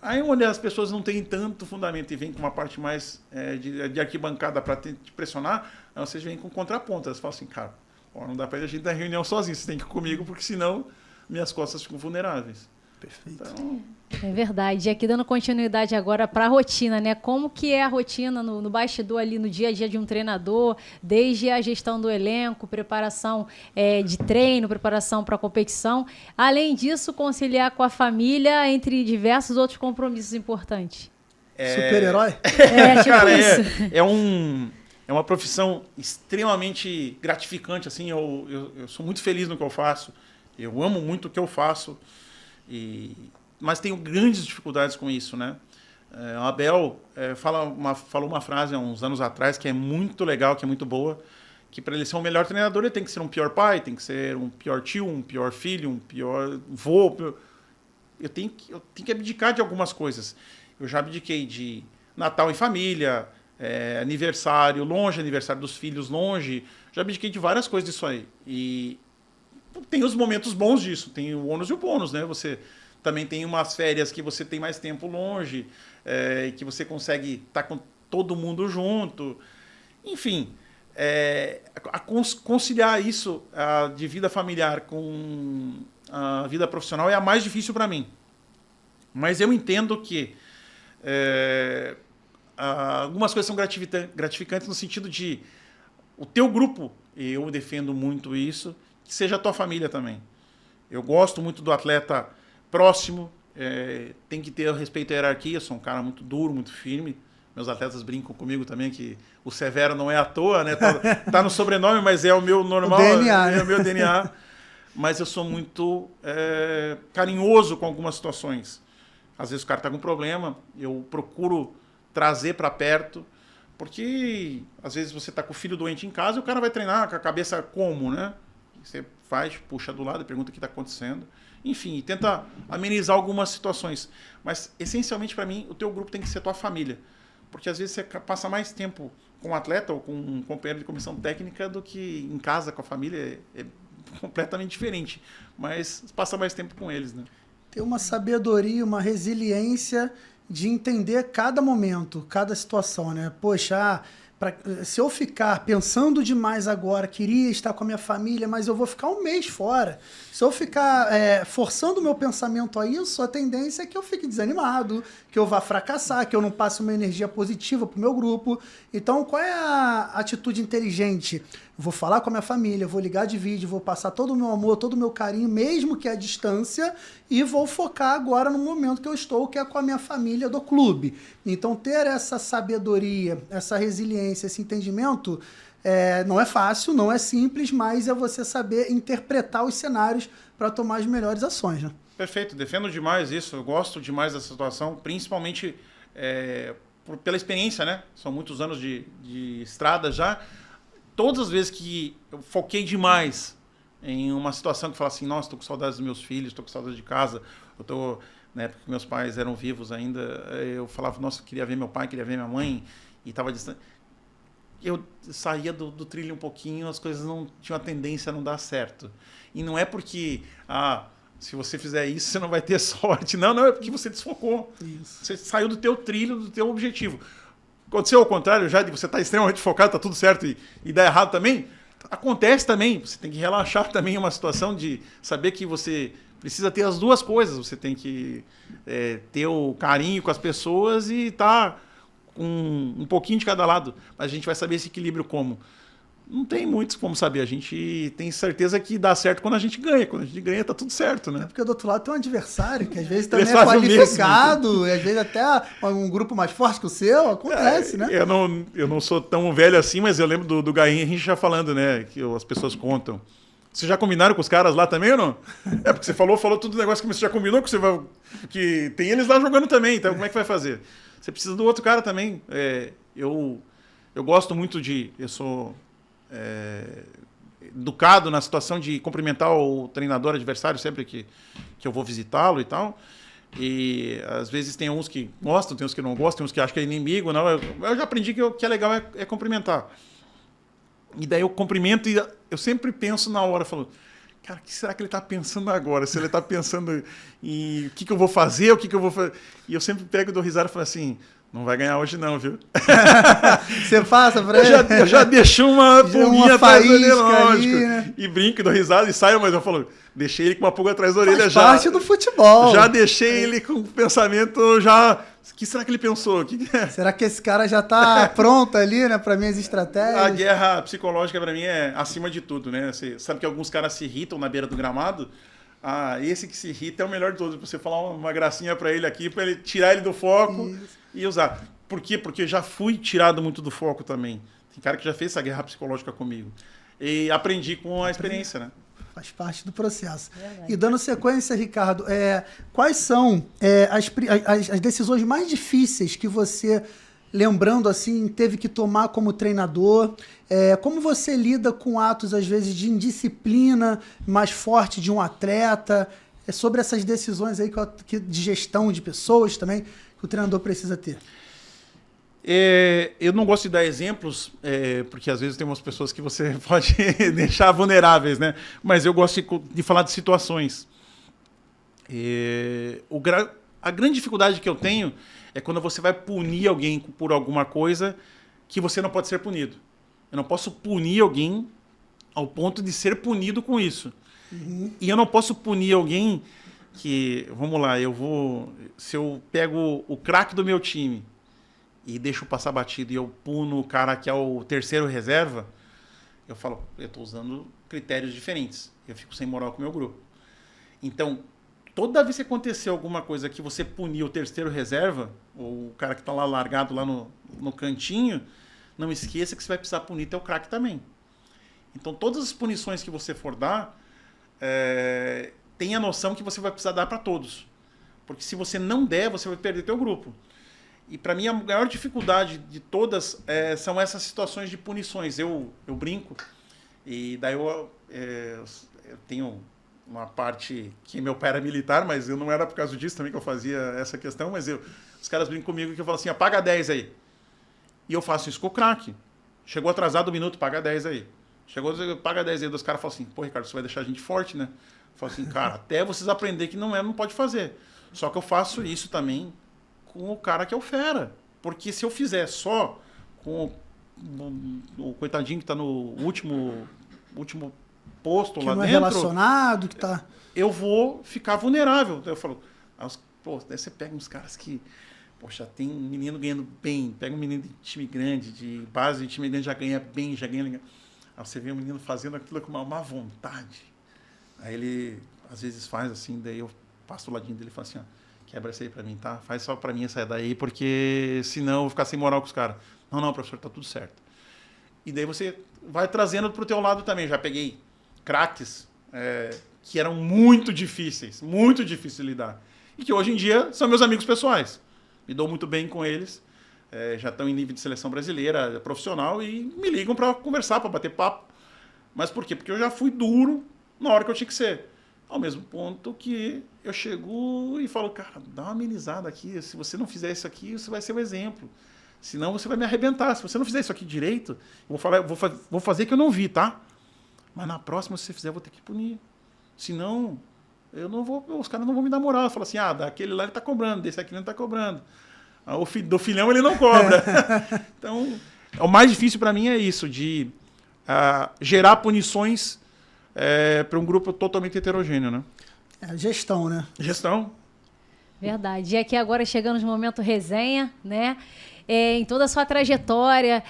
Aí, onde as pessoas não têm tanto fundamento e vêm com uma parte mais de arquibancada para te pressionar, aí vocês vêm com contraponto. Eles falam assim, cara, não dá para a gente dar reunião sozinho, você tem que ir comigo, porque senão minhas costas ficam vulneráveis. Perfeito. Então... É verdade. E aqui dando continuidade agora para a rotina, né? Como que é a rotina no bastidor ali, no dia a dia de um treinador, desde a gestão do elenco, preparação de treino, preparação para a competição. Além disso, conciliar com a família entre diversos outros compromissos importantes. Super-herói? Tipo cara, isso. É uma profissão extremamente gratificante, assim, eu sou muito feliz no que eu faço, eu amo muito o que eu faço, mas tenho grandes dificuldades com isso, né? O Abel falou uma frase há uns anos atrás que é muito legal, que é muito boa, que para ele ser um melhor treinador ele tem que ser um pior pai, tem que ser um pior tio, um pior filho, um pior vô. Eu tenho que abdicar de algumas coisas. Eu já abdiquei de Natal em família, aniversário longe, aniversário dos filhos longe. Já abdiquei de várias coisas disso aí. E tem os momentos bons disso, tem o ônus e o bônus, né? Você também tem umas férias que você tem mais tempo longe, que você consegue estar com todo mundo junto. Enfim, conciliar isso de vida familiar com a vida profissional é a mais difícil para mim. Mas eu entendo que algumas coisas são gratificantes no sentido de o teu grupo, e eu defendo muito isso, que seja a tua família também. Eu gosto muito do atleta próximo, tem que ter respeito à hierarquia, eu sou um cara muito duro, muito firme. Meus atletas brincam comigo também que o Severo não é à toa, né? Tá no sobrenome, mas é o meu normal, o DNA, é o meu DNA. Mas eu sou muito carinhoso com algumas situações. Às vezes o cara tá com um problema, eu procuro trazer para perto, porque às vezes você tá com o filho doente em casa e o cara vai treinar com a cabeça como, né? Você faz, puxa do lado e pergunta o que está acontecendo. Enfim, tenta amenizar algumas situações. Mas, essencialmente, para mim, o teu grupo tem que ser tua família. Porque, às vezes, você passa mais tempo com um atleta ou com um companheiro de comissão técnica do que em casa com a família. É completamente diferente. Mas passa mais tempo com eles, né? ter uma sabedoria, uma resiliência de entender cada momento, cada situação, né? Poxa, se eu ficar pensando demais agora, queria estar com a minha família, mas eu vou ficar um mês fora. Se eu ficar forçando o meu pensamento a isso, a tendência é que eu fique desanimado, que eu vá fracassar, que eu não passe uma energia positiva para o meu grupo. Então, qual é a atitude inteligente? Eu vou falar com a minha família, vou ligar de vídeo, vou passar todo o meu amor, todo o meu carinho, mesmo que à distância, e vou focar agora no momento que eu estou, que é com a minha família do clube. Então, ter essa sabedoria, essa resiliência, esse entendimento, não é fácil, não é simples, mas é você saber interpretar os cenários para tomar as melhores ações, né? Perfeito, defendo demais isso, eu gosto demais dessa situação, principalmente pela experiência, né? São muitos anos de estrada já. Todas as vezes que eu foquei demais em uma situação que eu falo assim, nossa, estou com saudades dos meus filhos, estou com saudades de casa, eu tô, na época que meus pais eram vivos ainda, eu falava, nossa, eu queria ver meu pai, queria ver minha mãe, e estava distante. Eu saía do trilho um pouquinho, as coisas não tinham a tendência a não dar certo. E não é porque, se você fizer isso, você não vai ter sorte. Não, é porque você desfocou. Isso. Você saiu do teu trilho, do teu objetivo. Aconteceu ao contrário, já de você estar extremamente focado, está tudo certo e dá errado também, acontece também. Você tem que relaxar também uma situação de saber que você precisa ter as duas coisas. Você tem que ter o carinho com as pessoas e estar com um pouquinho de cada lado. Mas a gente vai saber esse equilíbrio como? Não tem muito como saber. A gente tem certeza que dá certo quando a gente ganha. Quando a gente ganha, tá tudo certo, né? É porque do outro lado tem um adversário, que às vezes também é qualificado, e às vezes até um grupo mais forte que o seu, acontece, né? Eu não sou tão velho assim, mas eu lembro do Gainha, a gente já falando, né? Que as pessoas contam. Vocês já combinaram com os caras lá também ou não? Porque você falou tudo o negócio que você já combinou, que tem eles lá jogando também, então como é que vai fazer? Você precisa do outro cara também. Eu gosto muito eu sou educado na situação de cumprimentar o treinador adversário sempre que eu vou visitá-lo e tal. E às vezes tem uns que gostam, tem uns que não gostam, tem uns que acham que é inimigo. Não, eu já aprendi que é legal é cumprimentar. E daí eu cumprimento e eu sempre penso na hora, falo, cara, o que será que ele está pensando agora? Se ele está pensando em o que eu vou fazer, E eu sempre pego e dou risada e falo assim, não vai ganhar hoje não, viu? Você passa pra ele? Eu já deixo uma pulguinha atrás da orelha, lógico. Ali, né? E brinco, dou risada e saio, mas eu falo, deixei ele com uma pulga atrás da orelha Faz já. parte do futebol. Já deixei ele com o pensamento já... O que será que ele pensou? O que é? Será que esse cara já tá pronto ali, né, para minhas estratégias? A guerra psicológica para mim é acima de tudo, né? Você sabe que alguns caras se irritam na beira do gramado. Esse que se irrita é o melhor de todos. Você falar uma gracinha para ele aqui, para ele tirar ele do foco e usar. Por quê? Porque eu já fui tirado muito do foco também. Tem cara que já fez essa guerra psicológica comigo. E aprendi com a experiência, né? Faz parte do processo. E dando sequência, Ricardo, quais são as decisões mais difíceis que você, lembrando assim, teve que tomar como treinador? Como você lida com atos, às vezes, de indisciplina mais forte de um atleta? Sobre essas decisões aí de gestão de pessoas também que o treinador precisa ter. Eu não gosto de dar exemplos, porque às vezes tem umas pessoas que você pode deixar vulneráveis, né? Mas eu gosto de falar de situações. A grande dificuldade que eu tenho é quando você vai punir alguém por alguma coisa que você não pode ser punido. Eu não posso punir alguém ao ponto de ser punido com isso. Uhum. E eu não posso punir alguém que, vamos lá, se eu pego o craque do meu time e deixo passar batido e eu puno o cara que é o terceiro reserva, eu falo, eu estou usando critérios diferentes. Eu fico sem moral com o meu grupo. Então, toda vez que acontecer alguma coisa que você punir o terceiro reserva, ou o cara que está lá largado lá no cantinho, não esqueça que você vai precisar punir teu craque também. Então, todas as punições que você for dar, tenha noção que você vai precisar dar para todos. Porque se você não der, você vai perder teu grupo. E para mim a maior dificuldade de todas são essas situações de punições. Eu brinco e daí eu tenho uma parte que meu pai era militar, mas eu não era por causa disso também que eu fazia essa questão, mas os caras brincam comigo que eu falo assim, paga 10 aí. E eu faço isso com o craque. Chegou atrasado um minuto, paga 10 aí. Paga 10 aí. Os caras falam assim, pô, Ricardo, você vai deixar a gente forte, né? Falo assim, cara, até vocês aprenderem que não pode fazer. Só que eu faço isso também com o cara que é o fera. Porque se eu fizer só com o coitadinho que está no último posto que lá não é dentro, relacionado, que tá... eu vou ficar vulnerável. Então eu falo, pô, daí você pega uns caras que, poxa, tem um menino ganhando bem, pega um menino de time grande, de base de time grande, já ganha bem, já ganha legal. Aí você vê o menino fazendo aquilo com uma má vontade. Aí ele, às vezes, faz assim, daí eu passo do ladinho dele e falo assim, ó, quebra essa aí pra mim, tá? Faz só pra mim essa daí, porque senão eu vou ficar sem moral com os caras. Não, professor, tá tudo certo. E daí você vai trazendo pro teu lado também. Já peguei craques que eram muito difíceis de lidar. E que hoje em dia são meus amigos pessoais. Me dou muito bem com eles. Já estão em nível de seleção brasileira, profissional, e me ligam para conversar, para bater papo. Mas por quê? Porque eu já fui duro na hora que eu tinha que ser. Ao mesmo ponto que eu chego e falo, cara, dá uma amenizada aqui. Se você não fizer isso aqui, você vai ser o exemplo. Senão você vai me arrebentar. Se você não fizer isso aqui direito, eu vou fazer que eu não vi, tá? Mas na próxima, se você fizer, eu vou ter que punir. Senão, eu não vou, os caras não vão me dar moral. Fala assim, daquele lá ele tá cobrando, desse aqui ele não tá cobrando. Do filhão ele não cobra. Então, o mais difícil para mim é isso, de gerar punições para um grupo totalmente heterogêneo, né? Gestão, né? Gestão. Verdade. E aqui agora chegando no momento resenha, né? Em toda a sua trajetória,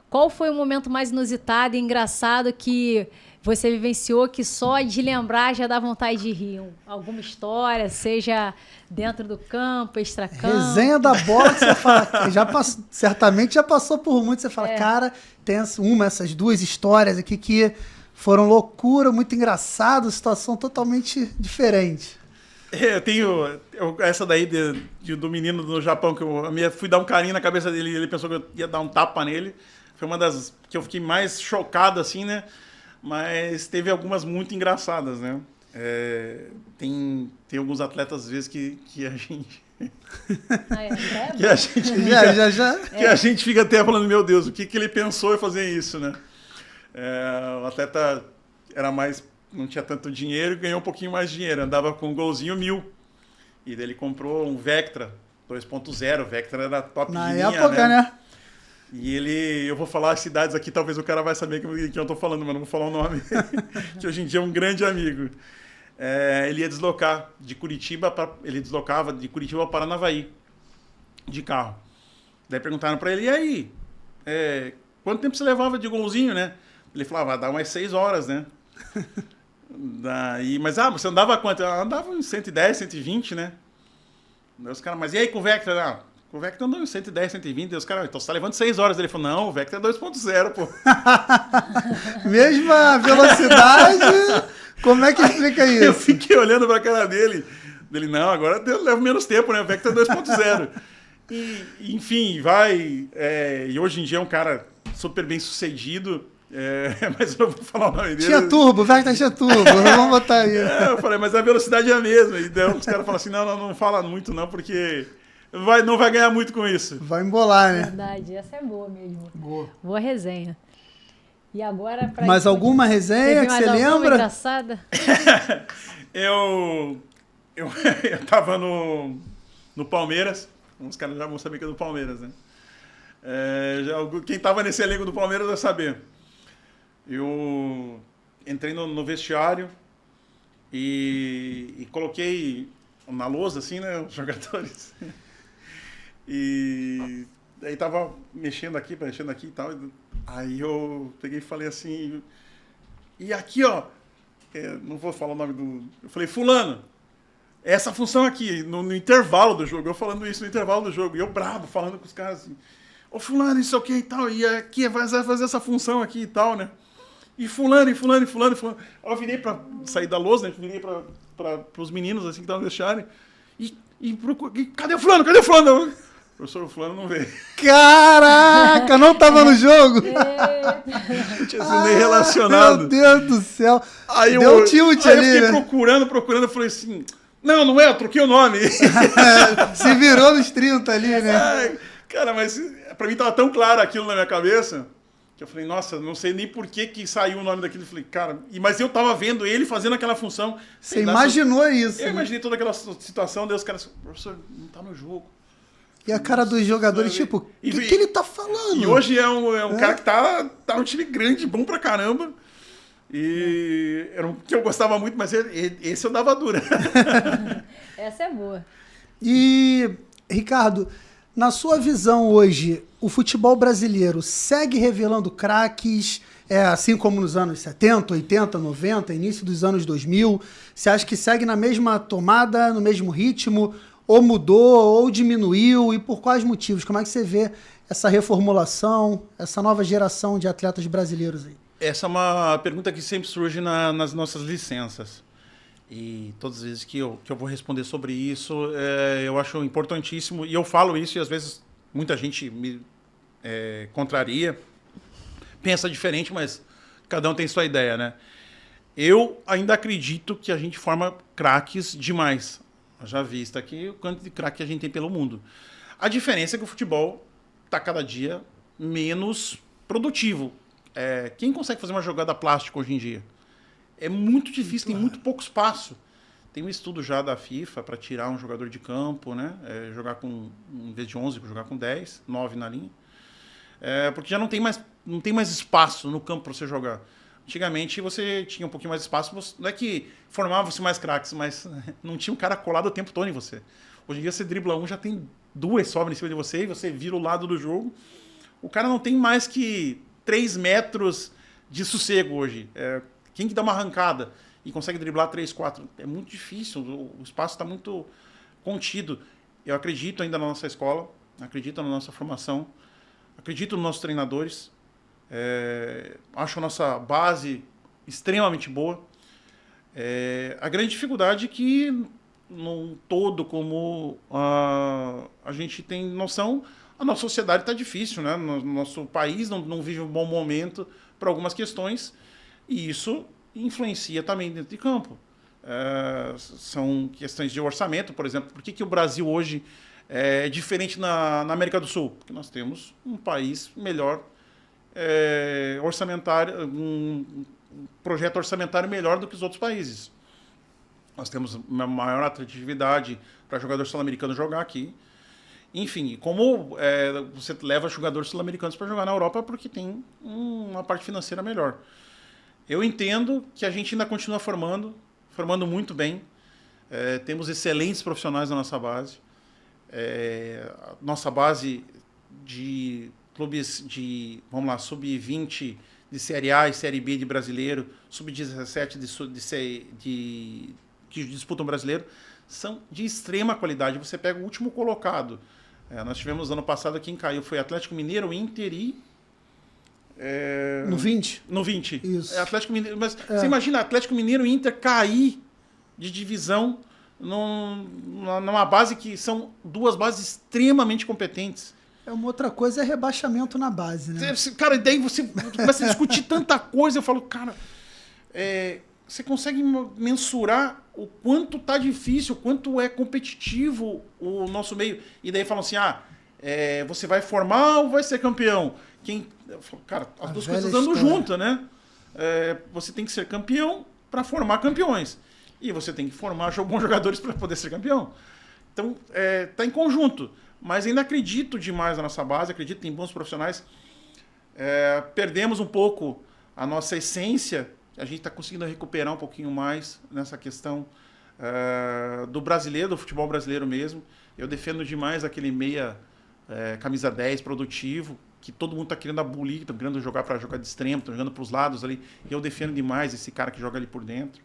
qual foi o momento mais inusitado e engraçado que você vivenciou que só de lembrar já dá vontade de rir? Alguma história, seja dentro do campo, extracampo? Resenha da bola que você fala, certamente já passou por muito, você fala, cara, tem essas duas histórias aqui que foram loucura, muito engraçado, situação totalmente diferente. Eu tenho essa daí do menino do Japão, que eu fui dar um carinho na cabeça dele, ele pensou que eu ia dar um tapa nele. Foi uma das que eu fiquei mais chocado, assim, né? Mas teve algumas muito engraçadas, né? Tem alguns atletas, às vezes, que a gente... que a gente fica até falando, meu Deus, o que ele pensou em fazer isso, né? O atleta não tinha tanto dinheiro e ganhou um pouquinho mais de dinheiro. Andava com um golzinho 1000. E daí ele comprou um Vectra 2.0. O Vectra era top de linha, na época, né? E eu vou falar as cidades aqui, talvez o cara vai saber que eu tô falando, mas não vou falar o nome. Que hoje em dia é um grande amigo. Ele ia deslocar de Curitiba, ele deslocava de Curitiba para Paranavaí, de carro. Daí perguntaram para ele, e aí? Quanto tempo você levava de golzinho, né? Ele falava, vai dar umas 6 horas, né? Daí, mas você andava quanto? Eu andava uns 110, 120, né? Daí os caras, mas e aí com o Vectra? Com o Vectra andou uns 110, 120. Daí os caras, então você tá levando 6 horas. Ele falou, não, o Vectra é 2.0, pô. Mesma velocidade, como é que explica isso? Eu fiquei olhando pra cara dele. Ele, não, agora eu levo menos tempo, né? O Vectra é 2.0. Enfim, vai. E hoje em dia é um cara super bem sucedido. Mas eu não vou falar o nome dele. Tinha turbo, o Vectra tinha turbo, vamos botar aí. Eu falei, mas a velocidade é a mesma. E daí os caras falam assim, não fala muito não, porque não vai ganhar muito com isso. Vai embolar, né? Verdade, essa é boa mesmo. Boa resenha. E agora... Mais alguma resenha que você lembra? Engraçada? Eu tava no Palmeiras. Uns caras já vão saber que é do Palmeiras, né? Quem tava nesse elenco do Palmeiras vai saber. Eu entrei no vestiário e coloquei na lousa, assim, né, os jogadores. E aí tava mexendo aqui e tal. Aí eu peguei e falei assim, e aqui, ó, não vou falar o nome do... Eu falei, fulano, essa função aqui, no intervalo do jogo, eu falando isso no intervalo do jogo, e eu bravo, falando com os caras assim, ô fulano, isso aqui e tal, e aqui vai fazer essa função aqui e tal, né? E fulano. Eu virei pra sair da lousa, né? Virei pros meninos, assim, que estavam no vestiário. Cadê o fulano? O professor fulano não veio. Caraca, não tava no jogo? Não tinha sido nem relacionado. Meu Deus do céu. Aí deu tilt ali, eu fiquei né? procurando, eu falei assim, não é, eu troquei o nome. Se virou nos 30 ali, né? Cara, mas pra mim tava tão claro aquilo na minha cabeça Que eu falei, nossa, não sei nem por que saiu o nome daquele. Eu falei, cara, mas eu tava vendo ele fazendo aquela função. Você imaginou isso? Eu imaginei toda aquela situação, daí os caras, professor, não tá no jogo. E a cara dos jogadores, tipo, o que ele tá falando? E hoje é um cara que tá num time grande, bom pra caramba. E era um que eu gostava muito, mas esse eu dava dura. Essa é boa. E, Ricardo, na sua visão hoje, o futebol brasileiro segue revelando craques, assim como nos anos 70, 80, 90, início dos anos 2000? Você acha que segue na mesma tomada, no mesmo ritmo, ou mudou, ou diminuiu, e por quais motivos? Como é que você vê essa reformulação, essa nova geração de atletas brasileiros aí? Essa é uma pergunta que sempre surge nas nossas licenças. E todas as vezes que eu vou responder sobre isso, eu acho importantíssimo, e eu falo isso e às vezes muita gente me contraria, pensa diferente, mas cada um tem sua ideia, né? Eu ainda acredito que a gente forma craques demais. Já visto aqui o quanto de craque que a gente tem pelo mundo. A diferença é que o futebol está cada dia menos produtivo. Quem consegue fazer uma jogada plástica hoje em dia? É muito difícil, tem muito pouco espaço. Tem um estudo já da FIFA para tirar um jogador de campo, né? Jogar com, em vez de 11, jogar com 10, 9 na linha. Porque já não tem mais espaço no campo para você jogar. Antigamente você tinha um pouquinho mais de espaço, não é que formava-se mais craques, mas não tinha um cara colado o tempo todo em você. Hoje em dia você dribla um, já tem duas sobras em cima de você, e você vira o lado do jogo. O cara não tem mais que 3 metros de sossego hoje. Quem que dá uma arrancada e consegue driblar 3, 4? É muito difícil, o espaço está muito contido. Eu acredito ainda na nossa escola, acredito na nossa formação, acredito nos nossos treinadores, acho a nossa base extremamente boa. A grande dificuldade é que, num todo, como a gente tem noção, a nossa sociedade está difícil, né? Nosso país não vive um bom momento para algumas questões, e isso influencia também dentro de campo. São questões de orçamento, por exemplo. Por que o Brasil hoje é diferente na América do Sul? Porque nós temos um país melhor orçamentário, um projeto orçamentário melhor do que os outros países. Nós temos uma maior atratividade para jogador sul-americano jogar aqui. Enfim, como você leva jogadores sul-americanos para jogar na Europa porque tem uma parte financeira melhor. Eu entendo que a gente ainda continua formando muito bem. Temos excelentes profissionais na nossa base. Nossa base de clubes de, vamos lá, sub-20 de Série A e Série B de brasileiro, sub-17 que disputam brasileiro, são de extrema qualidade. Você pega o último colocado. Nós tivemos ano passado, quem caiu foi Atlético Mineiro, Inter e... No 20? No 20. Isso. Atlético Mineiro, mas você imagina Atlético Mineiro e Inter cair de divisão numa base que são duas bases extremamente competentes. Uma outra coisa é rebaixamento na base, né? Cara, e daí você começa a discutir tanta coisa, eu falo, cara, você consegue mensurar o quanto tá difícil, o quanto é competitivo o nosso meio. E daí falam assim, você vai formar ou vai ser campeão? Eu falo, cara, as duas coisas andam juntas, né? Você tem que ser campeão para formar campeões. E você tem que formar bons jogadores para poder ser campeão. Então, tá em conjunto. Mas ainda acredito demais na nossa base, acredito em bons profissionais. Perdemos um pouco a nossa essência, a gente está conseguindo recuperar um pouquinho mais nessa questão do brasileiro, do futebol brasileiro mesmo. Eu defendo demais aquele meia camisa 10 produtivo, que todo mundo está querendo abolir, está querendo jogar para jogar de extremo, está jogando para os lados ali. E eu defendo demais esse cara que joga ali por dentro.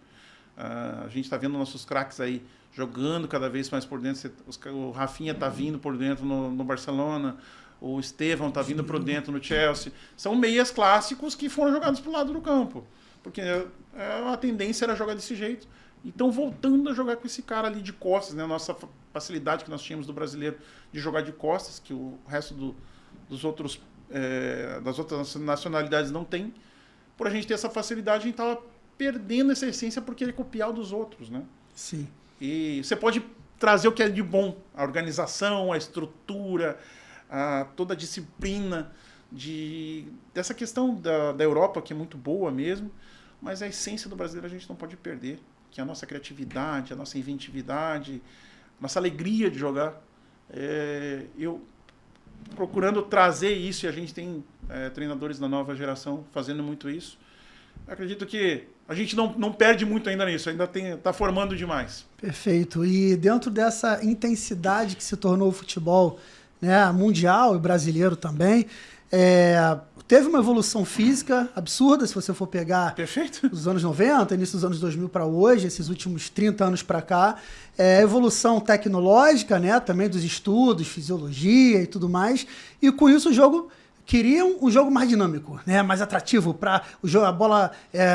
A gente está vendo nossos craques aí jogando cada vez mais por dentro. O Rafinha está vindo por dentro no Barcelona, o Estevão está vindo por dentro no Chelsea. São meias clássicos que foram jogados para o lado do campo, porque a tendência era jogar desse jeito. Então, voltando a jogar com esse cara ali de costas, né? A nossa facilidade que nós tínhamos do brasileiro de jogar de costas, que o resto das outras nacionalidades não tem. Por a gente ter essa facilidade, a gente estava perdendo essa essência por querer copiar o dos outros, né? Sim. E você pode trazer o que é de bom, a organização, a estrutura, toda a disciplina, dessa questão da Europa, que é muito boa mesmo, mas a essência do brasileiro a gente não pode perder, que é a nossa criatividade, a nossa inventividade, nossa alegria de jogar. Eu procurando trazer isso, e a gente tem treinadores da nova geração fazendo muito isso. Acredito que a gente não perde muito ainda nisso, ainda está formando demais. Perfeito. E dentro dessa intensidade que se tornou o futebol, né, mundial e brasileiro também, teve uma evolução física absurda, se você for pegar Perfeito. os anos 90, início dos anos 2000 para hoje, esses últimos 30 anos para cá, evolução tecnológica, né, também dos estudos, fisiologia e tudo mais, e com isso o jogo queriam um jogo mais dinâmico, né, mais atrativo, para a bola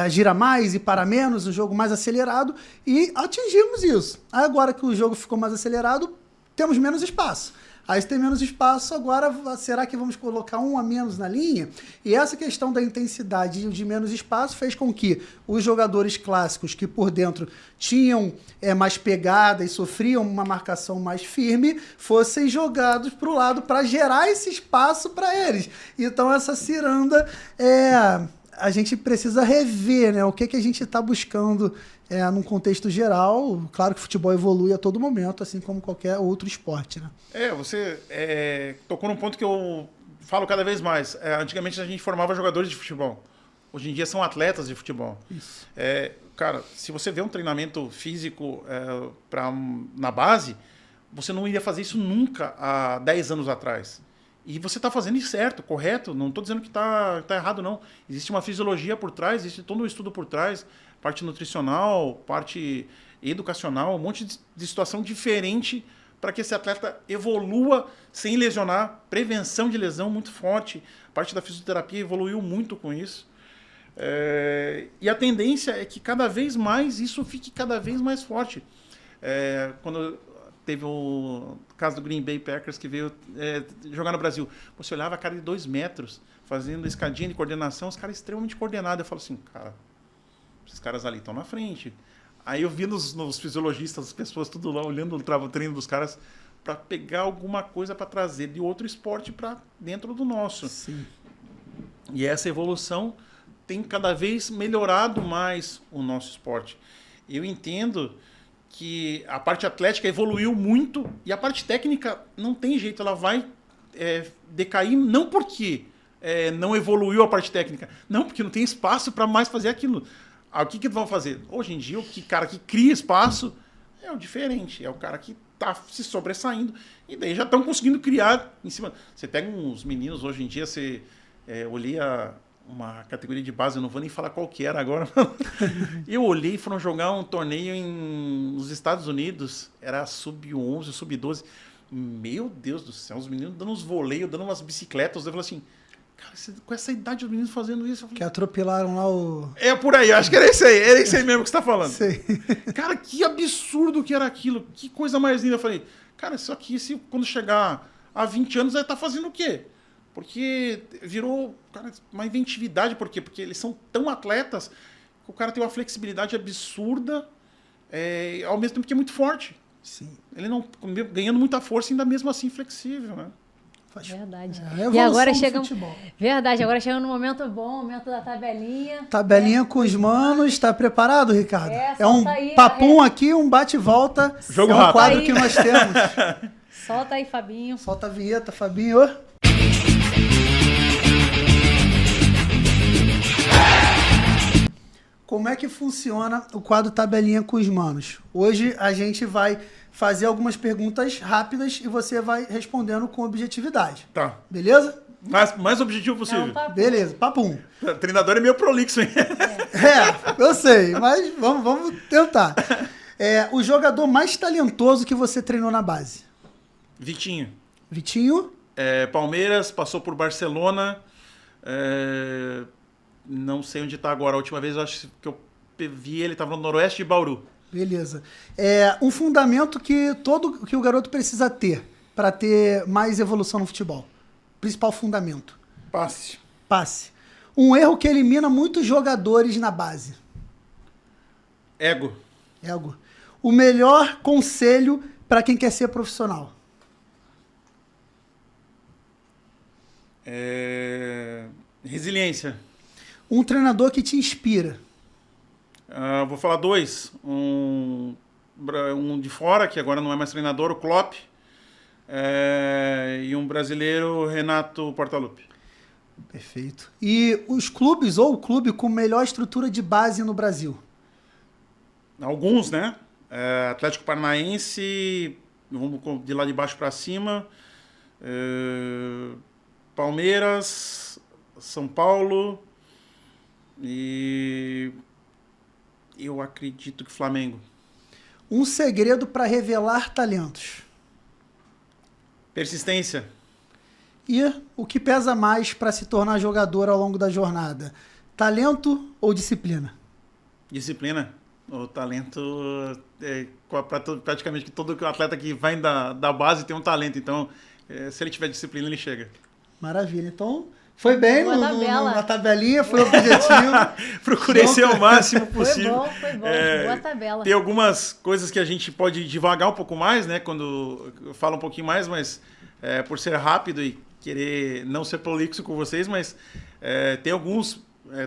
gira mais e para menos, um jogo mais acelerado, e atingimos isso. Agora que o jogo ficou mais acelerado, temos menos espaço. Aí se tem menos espaço, agora será que vamos colocar um a menos na linha? E essa questão da intensidade e de menos espaço fez com que os jogadores clássicos, que por dentro tinham mais pegada e sofriam uma marcação mais firme, fossem jogados para o lado para gerar esse espaço para eles. Então essa ciranda, a gente precisa rever, né, o que a gente está buscando num contexto geral. Claro que o futebol evolui a todo momento, assim como qualquer outro esporte, né? Você tocou num ponto que eu falo cada vez mais. Antigamente a gente formava jogadores de futebol. Hoje em dia são atletas de futebol. Isso. Cara, se você vê um treinamento físico na base, você não iria fazer isso nunca há 10 anos atrás. E você está fazendo isso certo, correto. Não estou dizendo que está errado, não. Existe uma fisiologia por trás, existe todo um estudo por trás, parte nutricional, parte educacional, um monte de situação diferente para que esse atleta evolua sem lesionar. Prevenção de lesão muito forte. A parte da fisioterapia evoluiu muito com isso. E a tendência é que cada vez mais isso fique cada vez mais forte. Quando teve o caso do Green Bay Packers, que veio jogar no Brasil, você olhava a cara de 2 metros, fazendo escadinha de coordenação, os caras extremamente coordenados. Eu falo assim, cara, esses caras ali estão na frente. Aí eu vi nos fisiologistas, as pessoas tudo lá olhando o treino dos caras para pegar alguma coisa para trazer de outro esporte para dentro do nosso. Sim. E essa evolução tem cada vez melhorado mais o nosso esporte. Eu entendo que a parte atlética evoluiu muito e a parte técnica não tem jeito, ela vai decair, não porque não evoluiu a parte técnica, não, porque não tem espaço para mais fazer aquilo. O que eles vão fazer? Hoje em dia, o cara que cria espaço é o diferente, é o cara que está se sobressaindo, e daí já estão conseguindo criar em cima. Você pega uns meninos hoje em dia, olhei uma categoria de base, eu não vou nem falar qual que era agora. Eu olhei e foram jogar um torneio nos Estados Unidos, era sub-11, sub-12. Meu Deus do céu, os meninos dando uns voleios, dando umas bicicletas. Eu falei assim, cara, com essa idade os meninos fazendo isso. Eu falei, Que atropelaram lá o... por aí, acho que era esse aí mesmo que você está falando. Sei. Cara, que absurdo que era aquilo, que coisa mais linda. Eu falei, cara, isso aqui, quando chegar a 20 anos, vai estar fazendo o quê? Porque virou, cara, uma inventividade. Por quê? Porque eles são tão atletas que o cara tem uma flexibilidade absurda, ao mesmo tempo que é muito forte. Sim. Ele não ganhando muita força, ainda mesmo assim flexível, né? Verdade. E agora chegamos. Verdade, agora chegamos no momento bom, momento da tabelinha. Tabelinha com os manos, tá preparado, Ricardo? Solta aí, papum aqui, um bate-volta. Jogo um rápido. quadro que nós temos. Solta aí, Fabinho. Solta a vinheta, Fabinho. Como é que funciona o quadro Tabelinha com os Manos? Hoje a gente vai fazer algumas perguntas rápidas e você vai respondendo com objetividade. Tá. Beleza? Mais objetivo possível. Não, Beleza, papum. O treinador é meio prolixo, hein? Eu sei, mas vamos tentar. O jogador mais talentoso que você treinou na base? Vitinho. Vitinho? Palmeiras, passou por Barcelona. Não sei onde está agora. A última vez eu acho que eu vi ele, estava no noroeste de Bauru. Beleza. Um fundamento que o garoto precisa ter para ter mais evolução no futebol. Principal fundamento. Passe. Um erro que elimina muitos jogadores na base. Ego. O melhor conselho para quem quer ser profissional. Resiliência. Um treinador que te inspira. Vou falar dois. Um de fora, que agora não é mais treinador, o Klopp. E um brasileiro, Renato Portaluppi. Perfeito. E os clubes, ou o clube com melhor estrutura de base no Brasil? Alguns, né? Atlético Paranaense, vamos de lá de baixo para cima. Palmeiras, São Paulo e eu acredito que Flamengo. Um segredo para revelar talentos. Persistência. E o que pesa mais para se tornar jogador ao longo da jornada? Talento ou disciplina? Disciplina. O talento praticamente todo atleta que vai da base tem um talento. Então, se ele tiver disciplina, ele chega. Maravilha. Então, foi bem na tabelinha, foi objetivo. Procurei ser o máximo possível. Foi bom. Boa tabela. Tem algumas coisas que a gente pode devagar um pouco mais, né? Quando eu falo um pouquinho mais, mas por ser rápido e querer não ser prolixo com vocês, mas tem alguns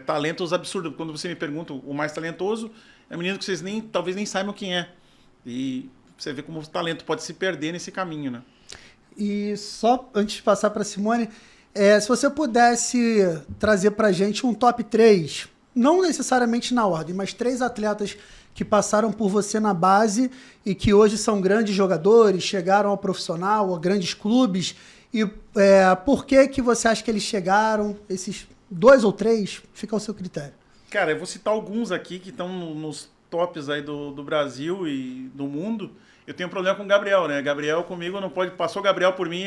talentos absurdos. Quando você me pergunta o mais talentoso, é um menino que vocês talvez nem saibam quem é. E você vê como o talento pode se perder nesse caminho, né? E só antes de passar para Simone, se você pudesse trazer para a gente um top 3, não necessariamente na ordem, mas 3 atletas que passaram por você na base e que hoje são grandes jogadores, chegaram ao profissional, a grandes clubes, e por que você acha que eles chegaram, esses 2 ou 3, fica ao seu critério. Cara, eu vou citar alguns aqui que estão nos tops aí do Brasil e do mundo. Eu tenho um problema com o Gabriel, né? Gabriel comigo não pode... Passou o Gabriel por mim,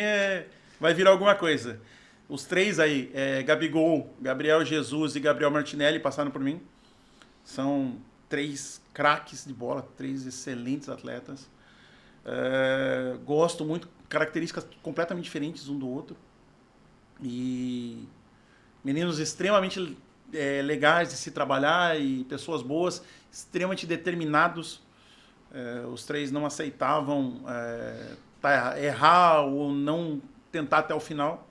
vai virar alguma coisa. Os 3 aí, Gabigol, Gabriel Jesus e Gabriel Martinelli passaram por mim. São 3 craques de bola, 3 excelentes atletas. Gosto muito, características completamente diferentes um do outro. E meninos extremamente legais de se trabalhar e pessoas boas, extremamente determinados. Os 3 não aceitavam errar ou não tentar até o final.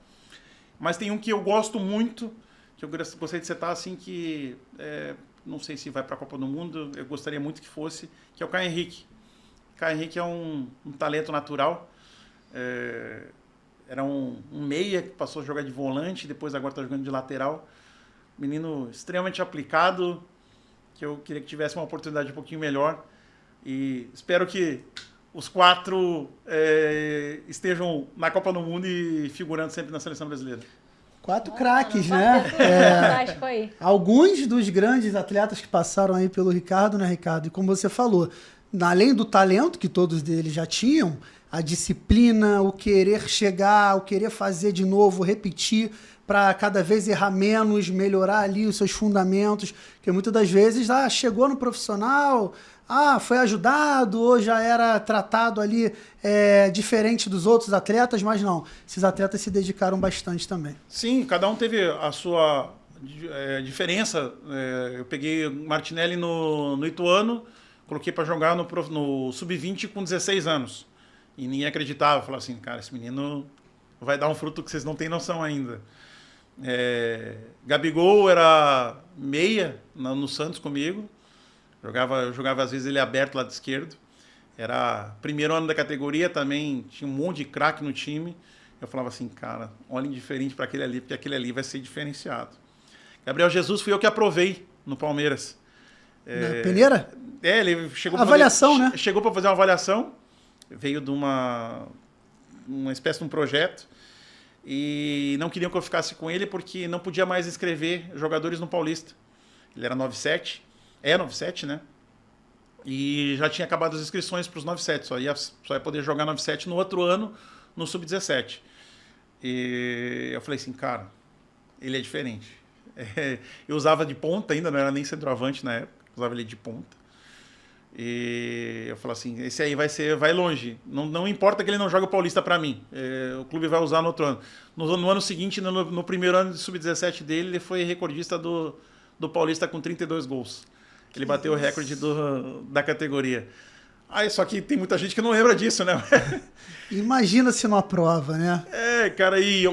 Mas tem um que eu gosto muito, que eu gostaria de citar assim, que não sei se vai para a Copa do Mundo, eu gostaria muito que fosse, que é o Caio Henrique. O Caio Henrique é um talento natural. Era um meia que passou a jogar de volante, depois agora está jogando de lateral. Menino extremamente aplicado, que eu queria que tivesse uma oportunidade um pouquinho melhor. E espero que os 4 estejam na Copa do Mundo e figurando sempre na seleção brasileira. 4 craques, né? Fantástico aí. Alguns dos grandes atletas que passaram aí pelo Ricardo, né, Ricardo? E como você falou, além do talento que todos eles já tinham, a disciplina, o querer chegar, o querer fazer de novo, repetir, para cada vez errar menos, melhorar ali os seus fundamentos, porque muitas das vezes chegou no profissional, foi ajudado ou já era tratado ali diferente dos outros atletas, mas não, esses atletas se dedicaram bastante também. Sim, cada um teve a sua diferença. Eu peguei o Martinelli no Ituano, coloquei para jogar no Sub-20 com 16 anos. E ninguém acreditava, falava assim, cara, esse menino vai dar um fruto que vocês não têm noção ainda. Gabigol era meia no Santos comigo, eu jogava às vezes ele aberto lado esquerdo, era primeiro ano da categoria também, tinha um monte de craque no time. Eu falava assim, cara, olhem diferente para aquele ali, porque aquele ali vai ser diferenciado. Gabriel Jesus fui eu que aprovei no Palmeiras. Na peneira? Ele chegou avaliação, né? Chegou para fazer uma avaliação, veio de uma espécie de um projeto, e não queriam que eu ficasse com ele porque não podia mais inscrever jogadores no Paulista. Ele era 9-7, 9-7, né? E já tinha acabado as inscrições para os 9-7, só ia poder jogar 9-7 no outro ano, no Sub-17. E eu falei assim, cara, ele é diferente. Eu usava de ponta ainda, não era nem centroavante na época, usava ele de ponta. E eu falei assim, esse aí vai longe. Não importa que ele não jogue o Paulista para mim. O clube vai usar no outro ano. No ano seguinte, no primeiro ano de Sub-17 dele, ele foi recordista do Paulista com 32 gols. Ele bateu o recorde da categoria. Aí, só que tem muita gente que não lembra disso, né? Imagina se não aprova, né? Cara, e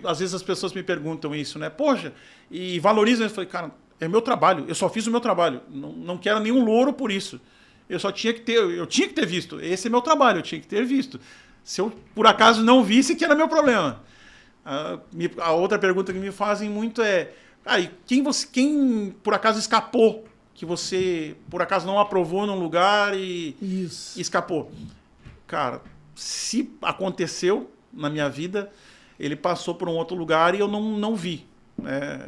às vezes as pessoas me perguntam isso, né? Poxa, e valorizam. Eu falei, cara, é meu trabalho, eu só fiz o meu trabalho. Não quero nenhum louro por isso. Eu tinha que ter visto. Esse é meu trabalho, eu tinha que ter visto. Se eu, por acaso, não visse, que era meu problema. A outra pergunta que me fazem muito é, e quem por acaso escapou? Que você, por acaso, não aprovou num lugar e escapou. Cara, se aconteceu na minha vida, ele passou por um outro lugar e eu não vi.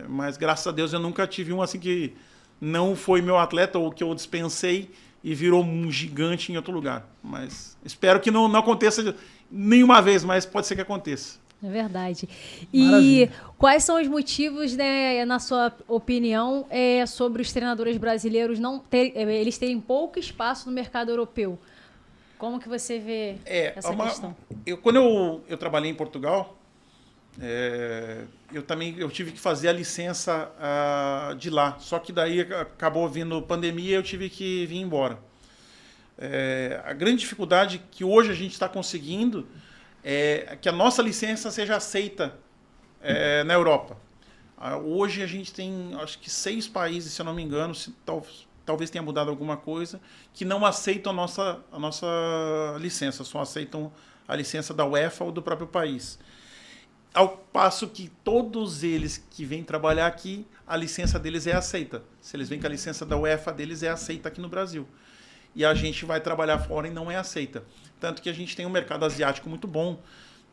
Mas, graças a Deus, eu nunca tive um assim que não foi meu atleta ou que eu dispensei e virou um gigante em outro lugar. Mas espero que não aconteça nenhuma vez, mas pode ser que aconteça. É verdade. Maravilha. E quais são os motivos, né, na sua opinião, sobre os treinadores brasileiros eles terem pouco espaço no mercado europeu? Como que você vê essa questão? Quando eu trabalhei em Portugal, eu tive que fazer a licença de lá. Só que daí acabou vindo pandemia e eu tive que vir embora. A grande dificuldade que hoje a gente está conseguindo é que a nossa licença seja aceita na Europa. Hoje a gente tem, acho que 6 países, se eu não me engano, talvez tenha mudado alguma coisa, que não aceitam a nossa licença, só aceitam a licença da UEFA ou do próprio país. Ao passo que todos eles que vêm trabalhar aqui, a licença deles é aceita. Se eles vêm com a licença da UEFA deles, é aceita aqui no Brasil. E a gente vai trabalhar fora e não é aceita. Tanto que a gente tem um mercado asiático muito bom.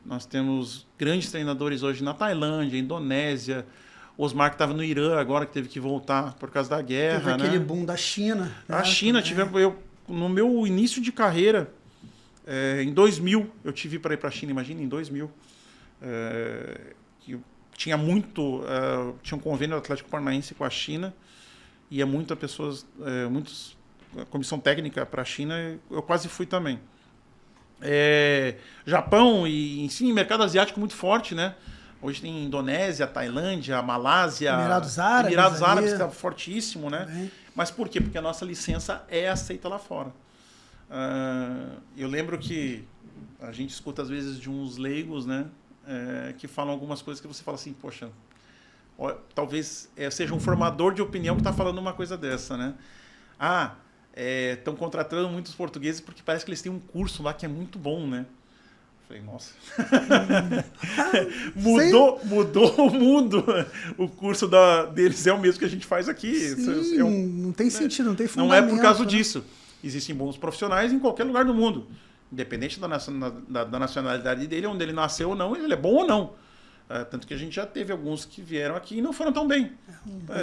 Nós temos grandes treinadores hoje na Tailândia, Indonésia. O Osmar, que estava no Irã agora, que teve que voltar por causa da guerra. Teve aquele boom da China. A China, no meu início de carreira, em 2000, eu tive para ir para a China, imagina, em 2000. Tinha um convênio do Atlético Paranaense com a China, ia muitos comissão técnica para a China, eu quase fui também. Japão e, enfim, mercado asiático muito forte, né? Hoje tem Indonésia, Tailândia, Malásia, Emirados Árabes que está fortíssimo, né? Também. Mas por quê? Porque a nossa licença é aceita lá fora. Eu lembro que a gente escuta às vezes de uns leigos, né? Que falam algumas coisas que você fala assim, poxa, talvez seja um formador de opinião que está falando uma coisa dessa, né? Estão contratando muitos portugueses porque parece que eles têm um curso lá que é muito bom, né? Falei, nossa. mudou o mundo. O curso deles é o mesmo que a gente faz aqui. Sim, não tem sentido, não tem Não fundamento. é por causa disso. Existem bons profissionais em qualquer lugar do mundo. Independente da nacionalidade dele, onde ele nasceu ou não, ele é bom ou não. Tanto que a gente já teve alguns que vieram aqui e não foram tão bem.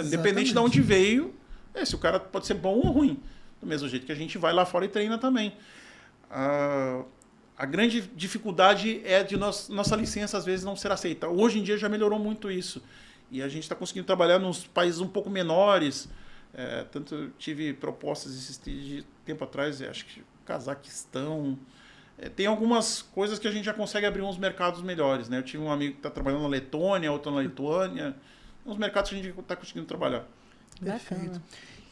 Independente de onde veio, se o cara pode ser bom ou ruim. Do mesmo jeito que a gente vai lá fora e treina também. A grande dificuldade é de nossa licença, às vezes, não ser aceita. Hoje em dia já melhorou muito isso. E a gente está conseguindo trabalhar nos países um pouco menores. Tanto eu tive propostas de tempo atrás, acho que Cazaquistão. Tem algumas coisas que a gente já consegue abrir uns mercados melhores, né? Eu tive um amigo que está trabalhando na Letônia, outro na Lituânia. Uns mercados que a gente está conseguindo trabalhar. Perfeito.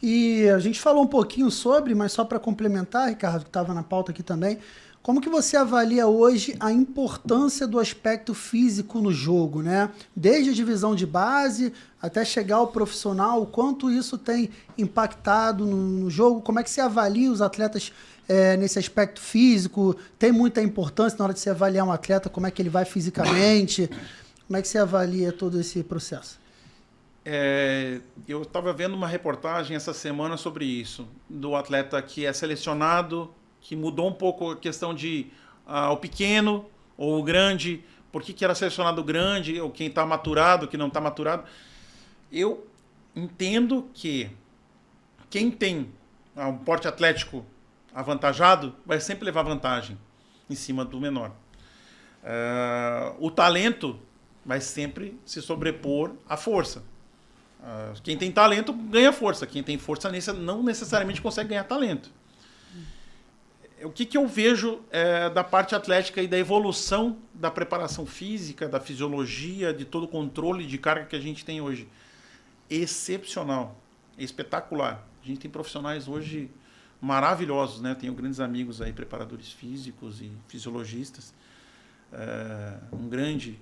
E a gente falou um pouquinho sobre, mas só para complementar, Ricardo, que estava na pauta aqui também, como que você avalia hoje a importância do aspecto físico no jogo, né? Desde a divisão de base até chegar ao profissional, o quanto isso tem impactado no jogo? Como é que você avalia os atletas nesse aspecto físico? Tem muita importância na hora de você avaliar um atleta, como é que ele vai fisicamente? Como é que você avalia todo esse processo? Eu estava vendo uma reportagem essa semana sobre isso, do atleta que é selecionado, que mudou um pouco a questão de o pequeno ou o grande, por que era selecionado o grande, ou quem está maturado, quem não está maturado. Eu entendo que quem tem um porte atlético avantajado vai sempre levar vantagem em cima do menor. O talento vai sempre se sobrepor à força. Quem tem talento ganha força. Quem tem força não necessariamente consegue ganhar talento. O que eu vejo da parte atlética e da evolução da preparação física, da fisiologia, de todo o controle de carga que a gente tem hoje? Excepcional. Espetacular. A gente tem profissionais hoje maravilhosos, né? Tenho grandes amigos aí, preparadores físicos e fisiologistas. Um grande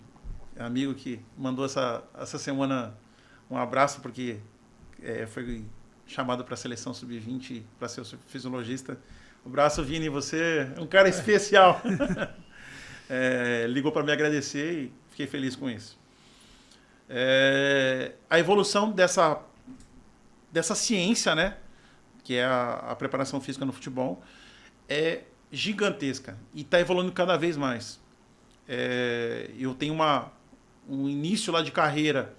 amigo que mandou essa semana um abraço, porque foi chamado para a seleção sub-20 para ser o fisiologista. Um abraço, Vini, você é um cara especial. Ligou para me agradecer e fiquei feliz com isso. A evolução dessa ciência, né, que é a preparação física no futebol, é gigantesca e está evoluindo cada vez mais. Eu tenho um início lá de carreira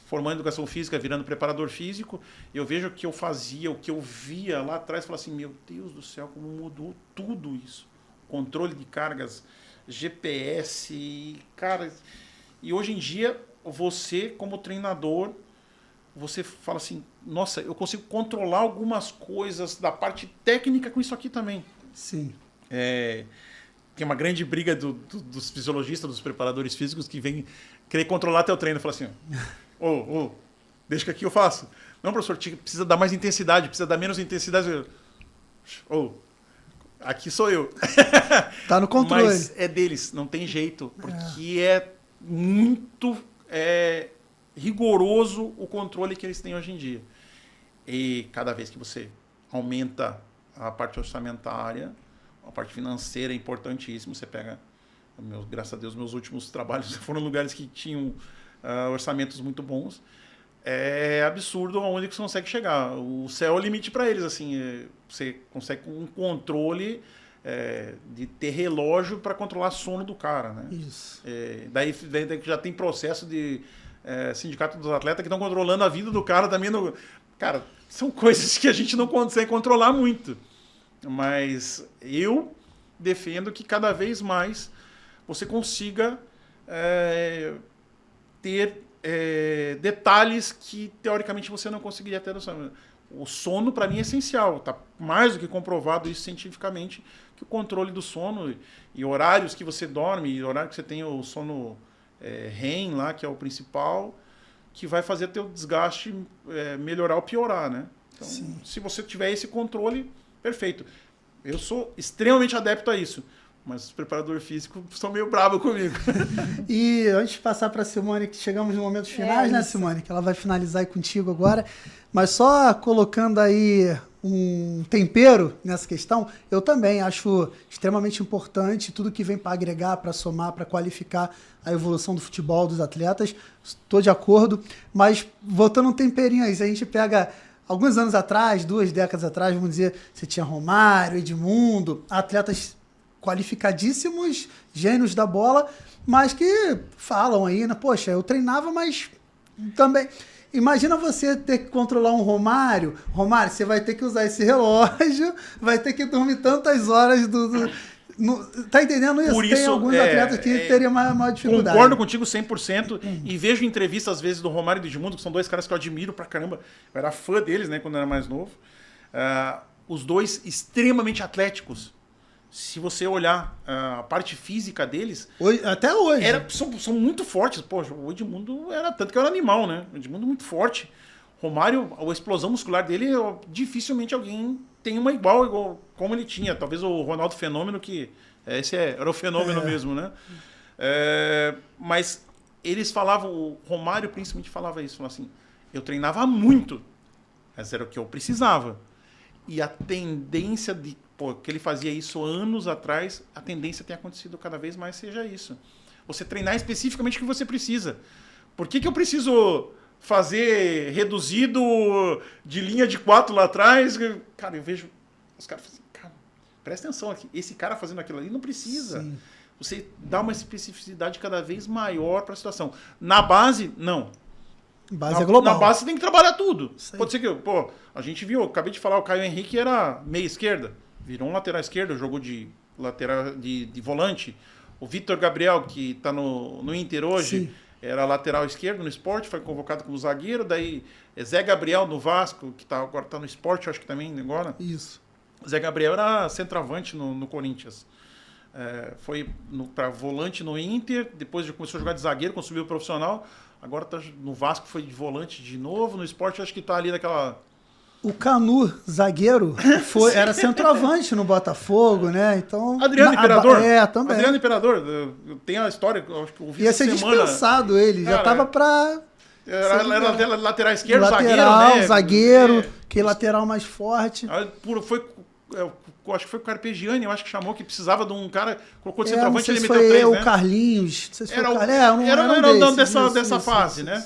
formando educação física, virando preparador físico. Eu vejo o que eu fazia, o que eu via lá atrás, e falo assim, meu Deus do céu, como mudou tudo isso. Controle de cargas, GPS, cara. E hoje em dia, você como treinador, você fala assim, nossa, eu consigo controlar algumas coisas da parte técnica com isso aqui também. Sim. Tem uma grande briga dos fisiologistas, dos preparadores físicos, que vem querer controlar teu treino. Fala assim, deixa que aqui eu faço. Não, professor, precisa dar mais intensidade, precisa dar menos intensidade. Aqui sou eu. Tá no controle. Mas é deles, não tem jeito, porque é muito rigoroso o controle que eles têm hoje em dia. E cada vez que você aumenta a parte orçamentária, a parte financeira é importantíssima. Você pega, graças a Deus, meus últimos trabalhos foram lugares que tinham orçamentos muito bons. É absurdo aonde que você consegue chegar. O céu é o limite para eles. Assim, você consegue um controle de ter relógio para controlar sono do cara, né? Isso. Daí já tem processo de sindicato dos atletas que estão controlando a vida do cara também. Cara, são coisas que a gente não consegue controlar muito. Mas eu defendo que cada vez mais você consiga ter detalhes que, teoricamente, você não conseguiria ter no sono. O sono, para mim, é essencial. Está mais do que comprovado isso cientificamente, que o controle do sono e horários que você dorme, e horário que você tem o sono REM lá, que é o principal, que vai fazer teu desgaste melhorar ou piorar, né? Então, se você tiver esse controle, perfeito. Eu sou extremamente adepto a isso, mas os preparadores físicos são meio bravos comigo. E antes de passar para a Simone, que chegamos nos momentos finais, né, Simone? Que ela vai finalizar aí contigo agora. Mas só colocando aí um tempero nessa questão, eu também acho extremamente importante tudo que vem para agregar, para somar, para qualificar a evolução do futebol dos atletas. Estou de acordo, mas voltando um temperinho aí, se a gente pega alguns anos atrás, 2 décadas atrás, vamos dizer, você tinha Romário, Edmundo, atletas qualificadíssimos, gênios da bola, mas que falam aí, né? Poxa, eu treinava, mas também... Imagina você ter que controlar um Romário. Romário, você vai ter que usar esse relógio, vai ter que dormir tantas horas tá entendendo isso? Por isso, tem alguns atletas que teriam maior dificuldade. Concordo contigo 100%. E vejo entrevistas, às vezes, do Romário e do Edmundo, que são 2 caras que eu admiro pra caramba. Eu era fã deles, né, quando eu era mais novo. Os 2 extremamente atléticos. Se você olhar a parte física deles... Até hoje. São muito fortes. Poxa, o Edmundo era tanto que era animal, né? O Edmundo muito forte. Romário, a explosão muscular dele, dificilmente alguém tem uma igual como ele tinha. Talvez o Ronaldo Fenômeno, que esse era o fenômeno mesmo, né? Mas eles falavam, o Romário principalmente falava isso, falava assim, eu treinava muito, mas era o que eu precisava. E a tendência que ele fazia isso anos atrás, a tendência tem acontecido cada vez mais seja isso. Você treinar especificamente o que você precisa. Por que eu preciso fazer reduzido de linha de 4 lá atrás? Cara, eu vejo os caras assim, cara, presta atenção aqui. Esse cara fazendo aquilo ali não precisa. Sim. Você dá uma especificidade cada vez maior para a situação. Na base, não. Base é global. Na base você tem que trabalhar tudo. Pode ser que, a gente viu, acabei de falar, o Caio Henrique era meia esquerda. Virou um lateral esquerdo, jogou de lateral de volante. O Vitor Gabriel, que está no Inter hoje, era lateral esquerdo no Sport, foi convocado como zagueiro. Daí Zé Gabriel no Vasco, que agora está no Sport, acho que também agora. Isso. Zé Gabriel era centroavante no Corinthians. Foi para volante no Inter, depois começou a jogar de zagueiro, quando subiu profissional. Agora está no Vasco, foi de volante de novo. No Sport, acho que está ali naquela O Canu, zagueiro, era centroavante no Botafogo, né? Então, Adriano Imperador. Também. Adriano Imperador. Tem a história, acho que eu vi Ia essa ser semana. dispensado ele, já tava pra... Era lateral esquerdo, lateral, zagueiro, né? Que lateral mais forte. Acho que foi o Carpegiani, eu acho que chamou, que precisava de um cara, colocou de Não centroavante, sei ele se meteu foi 3, o né? Carlinhos, não sei se foi Era o Carlinhos. dessa fase, né?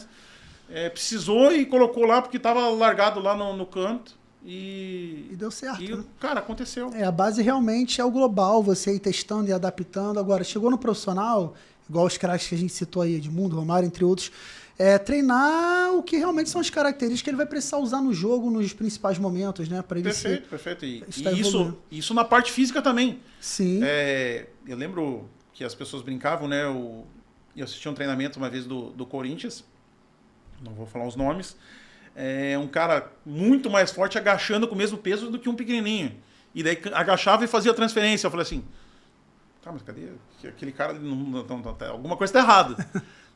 Precisou e colocou lá porque estava largado lá no canto e deu certo. E, cara, aconteceu. A base realmente é o global, você ir testando e adaptando. Agora, chegou no profissional, igual os craques que a gente citou aí, Edmundo, Romário, entre outros, treinar o que realmente são as características que ele vai precisar usar no jogo nos principais momentos, né? Para ele Perfeito. E isso na parte física também. Sim. Eu lembro que as pessoas brincavam, né? Eu assisti um treinamento uma vez do Corinthians, não vou falar os nomes, um cara muito mais forte agachando com o mesmo peso do que um pequenininho. E daí agachava e fazia transferência. Eu falei assim, tá, mas cadê? Aquele cara, alguma coisa está errada.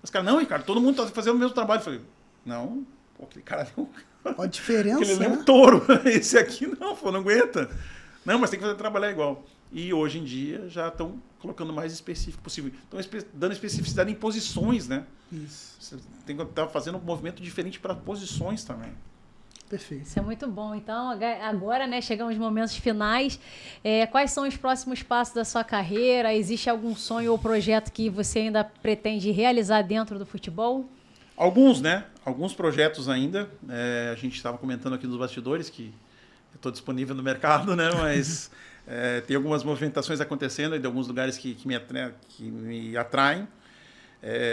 Os caras, não, Ricardo, todo mundo está fazendo o mesmo trabalho. Eu falei, não, aquele cara ali a diferença, aquele ali é né? um touro. Esse aqui não aguenta. Não, mas tem que trabalhar igual. E hoje em dia já estão colocando o mais específico possível. Estão dando especificidade em posições, né? Isso. Você tem que estar fazendo um movimento diferente para posições também. Perfeito. Isso é muito bom. Então, agora, né, chegamos nos momentos finais. Quais são os próximos passos da sua carreira? Existe algum sonho ou projeto que você ainda pretende realizar dentro do futebol? Alguns, né? Alguns projetos ainda. A gente estava comentando aqui nos bastidores que eu estou disponível no mercado, né? Mas tem algumas movimentações acontecendo de alguns lugares que me atraem.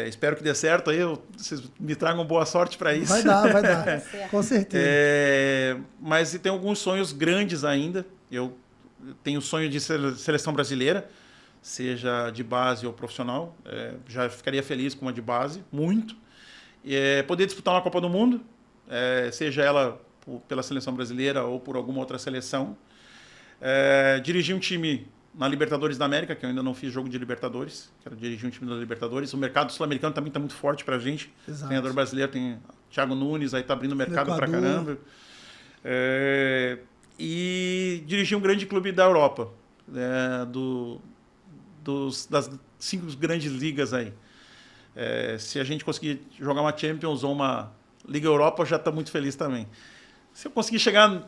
Espero que dê certo aí, vocês me tragam boa sorte para isso. Vai dar, com certeza. Mas tem alguns sonhos grandes ainda. Eu tenho o sonho de seleção brasileira, seja de base ou profissional. Já ficaria feliz com uma de base, muito. Poder disputar uma Copa do Mundo, seja ela pela seleção brasileira ou por alguma outra seleção. Dirigir um time na Libertadores da América, que eu ainda não fiz jogo de Libertadores, quero dirigir um time da Libertadores. O mercado sul-americano também está muito forte para a gente. Exato. O treinador brasileiro tem Thiago Nunes, aí está abrindo mercado para caramba. E dirigir um grande clube da Europa, das 5 grandes ligas aí. Se a gente conseguir jogar uma Champions ou uma Liga Europa, eu já estou muito feliz também. Se eu conseguir chegar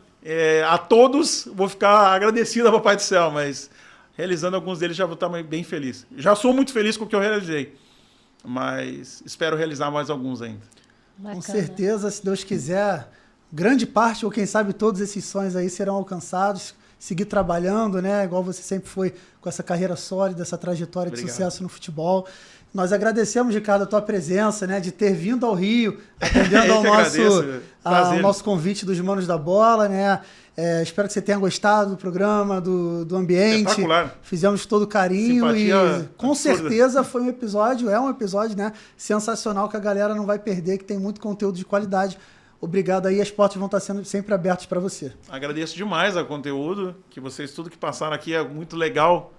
a todos, vou ficar agradecido ao Papai do Céu, mas realizando alguns deles já vou estar bem feliz. Já sou muito feliz com o que eu realizei, mas espero realizar mais alguns ainda. Bacana. Com certeza, se Deus quiser, grande parte, ou quem sabe todos esses sonhos aí serão alcançados. Seguir trabalhando, né? Igual você sempre foi com essa carreira sólida, essa trajetória de sucesso no futebol. Nós agradecemos, Ricardo, a tua presença, né? De ter vindo ao Rio, atendendo ao nosso convite dos Manos da Bola, né? Espero que você tenha gostado do programa, do ambiente. Espetacular. Fizemos todo carinho. Simpatia e com absurda. certeza foi um episódio, né? Sensacional, que a galera não vai perder, que tem muito conteúdo de qualidade. Obrigado aí, as portas vão estar sendo sempre abertas para você. Agradeço demais o conteúdo, que vocês, tudo que passaram aqui é muito legal,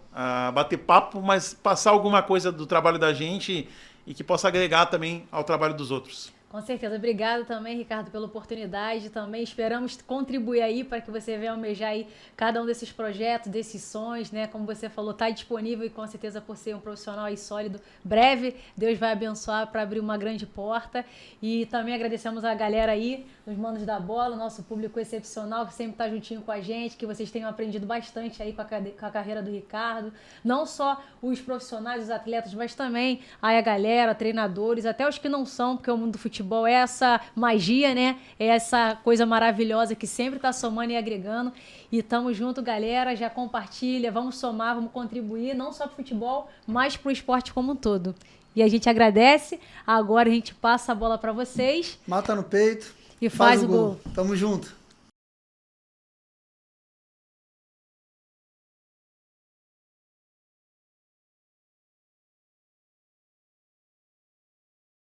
bater papo, mas passar alguma coisa do trabalho da gente e que possa agregar também ao trabalho dos outros. Com certeza. Obrigado também, Ricardo, pela oportunidade. Também esperamos contribuir aí para que você venha almejar aí cada um desses projetos, desses sonhos, né? Como você falou, está disponível e com certeza por ser um profissional aí sólido, breve, Deus vai abençoar para abrir uma grande porta. E também agradecemos a galera aí, os Manos da Bola, nosso público excepcional que sempre está juntinho com a gente, que vocês tenham aprendido bastante aí com a carreira do Ricardo. Não só os profissionais, os atletas, mas também aí a galera, treinadores, até os que não são, porque o mundo do futebol é essa magia, né? É essa coisa maravilhosa que sempre está somando e agregando. E tamo junto, galera. Já compartilha, vamos somar, vamos contribuir, não só para o futebol, mas para o esporte como um todo. E a gente agradece. Agora a gente passa a bola para vocês. Mata no peito. E faz o gol. Tamo junto.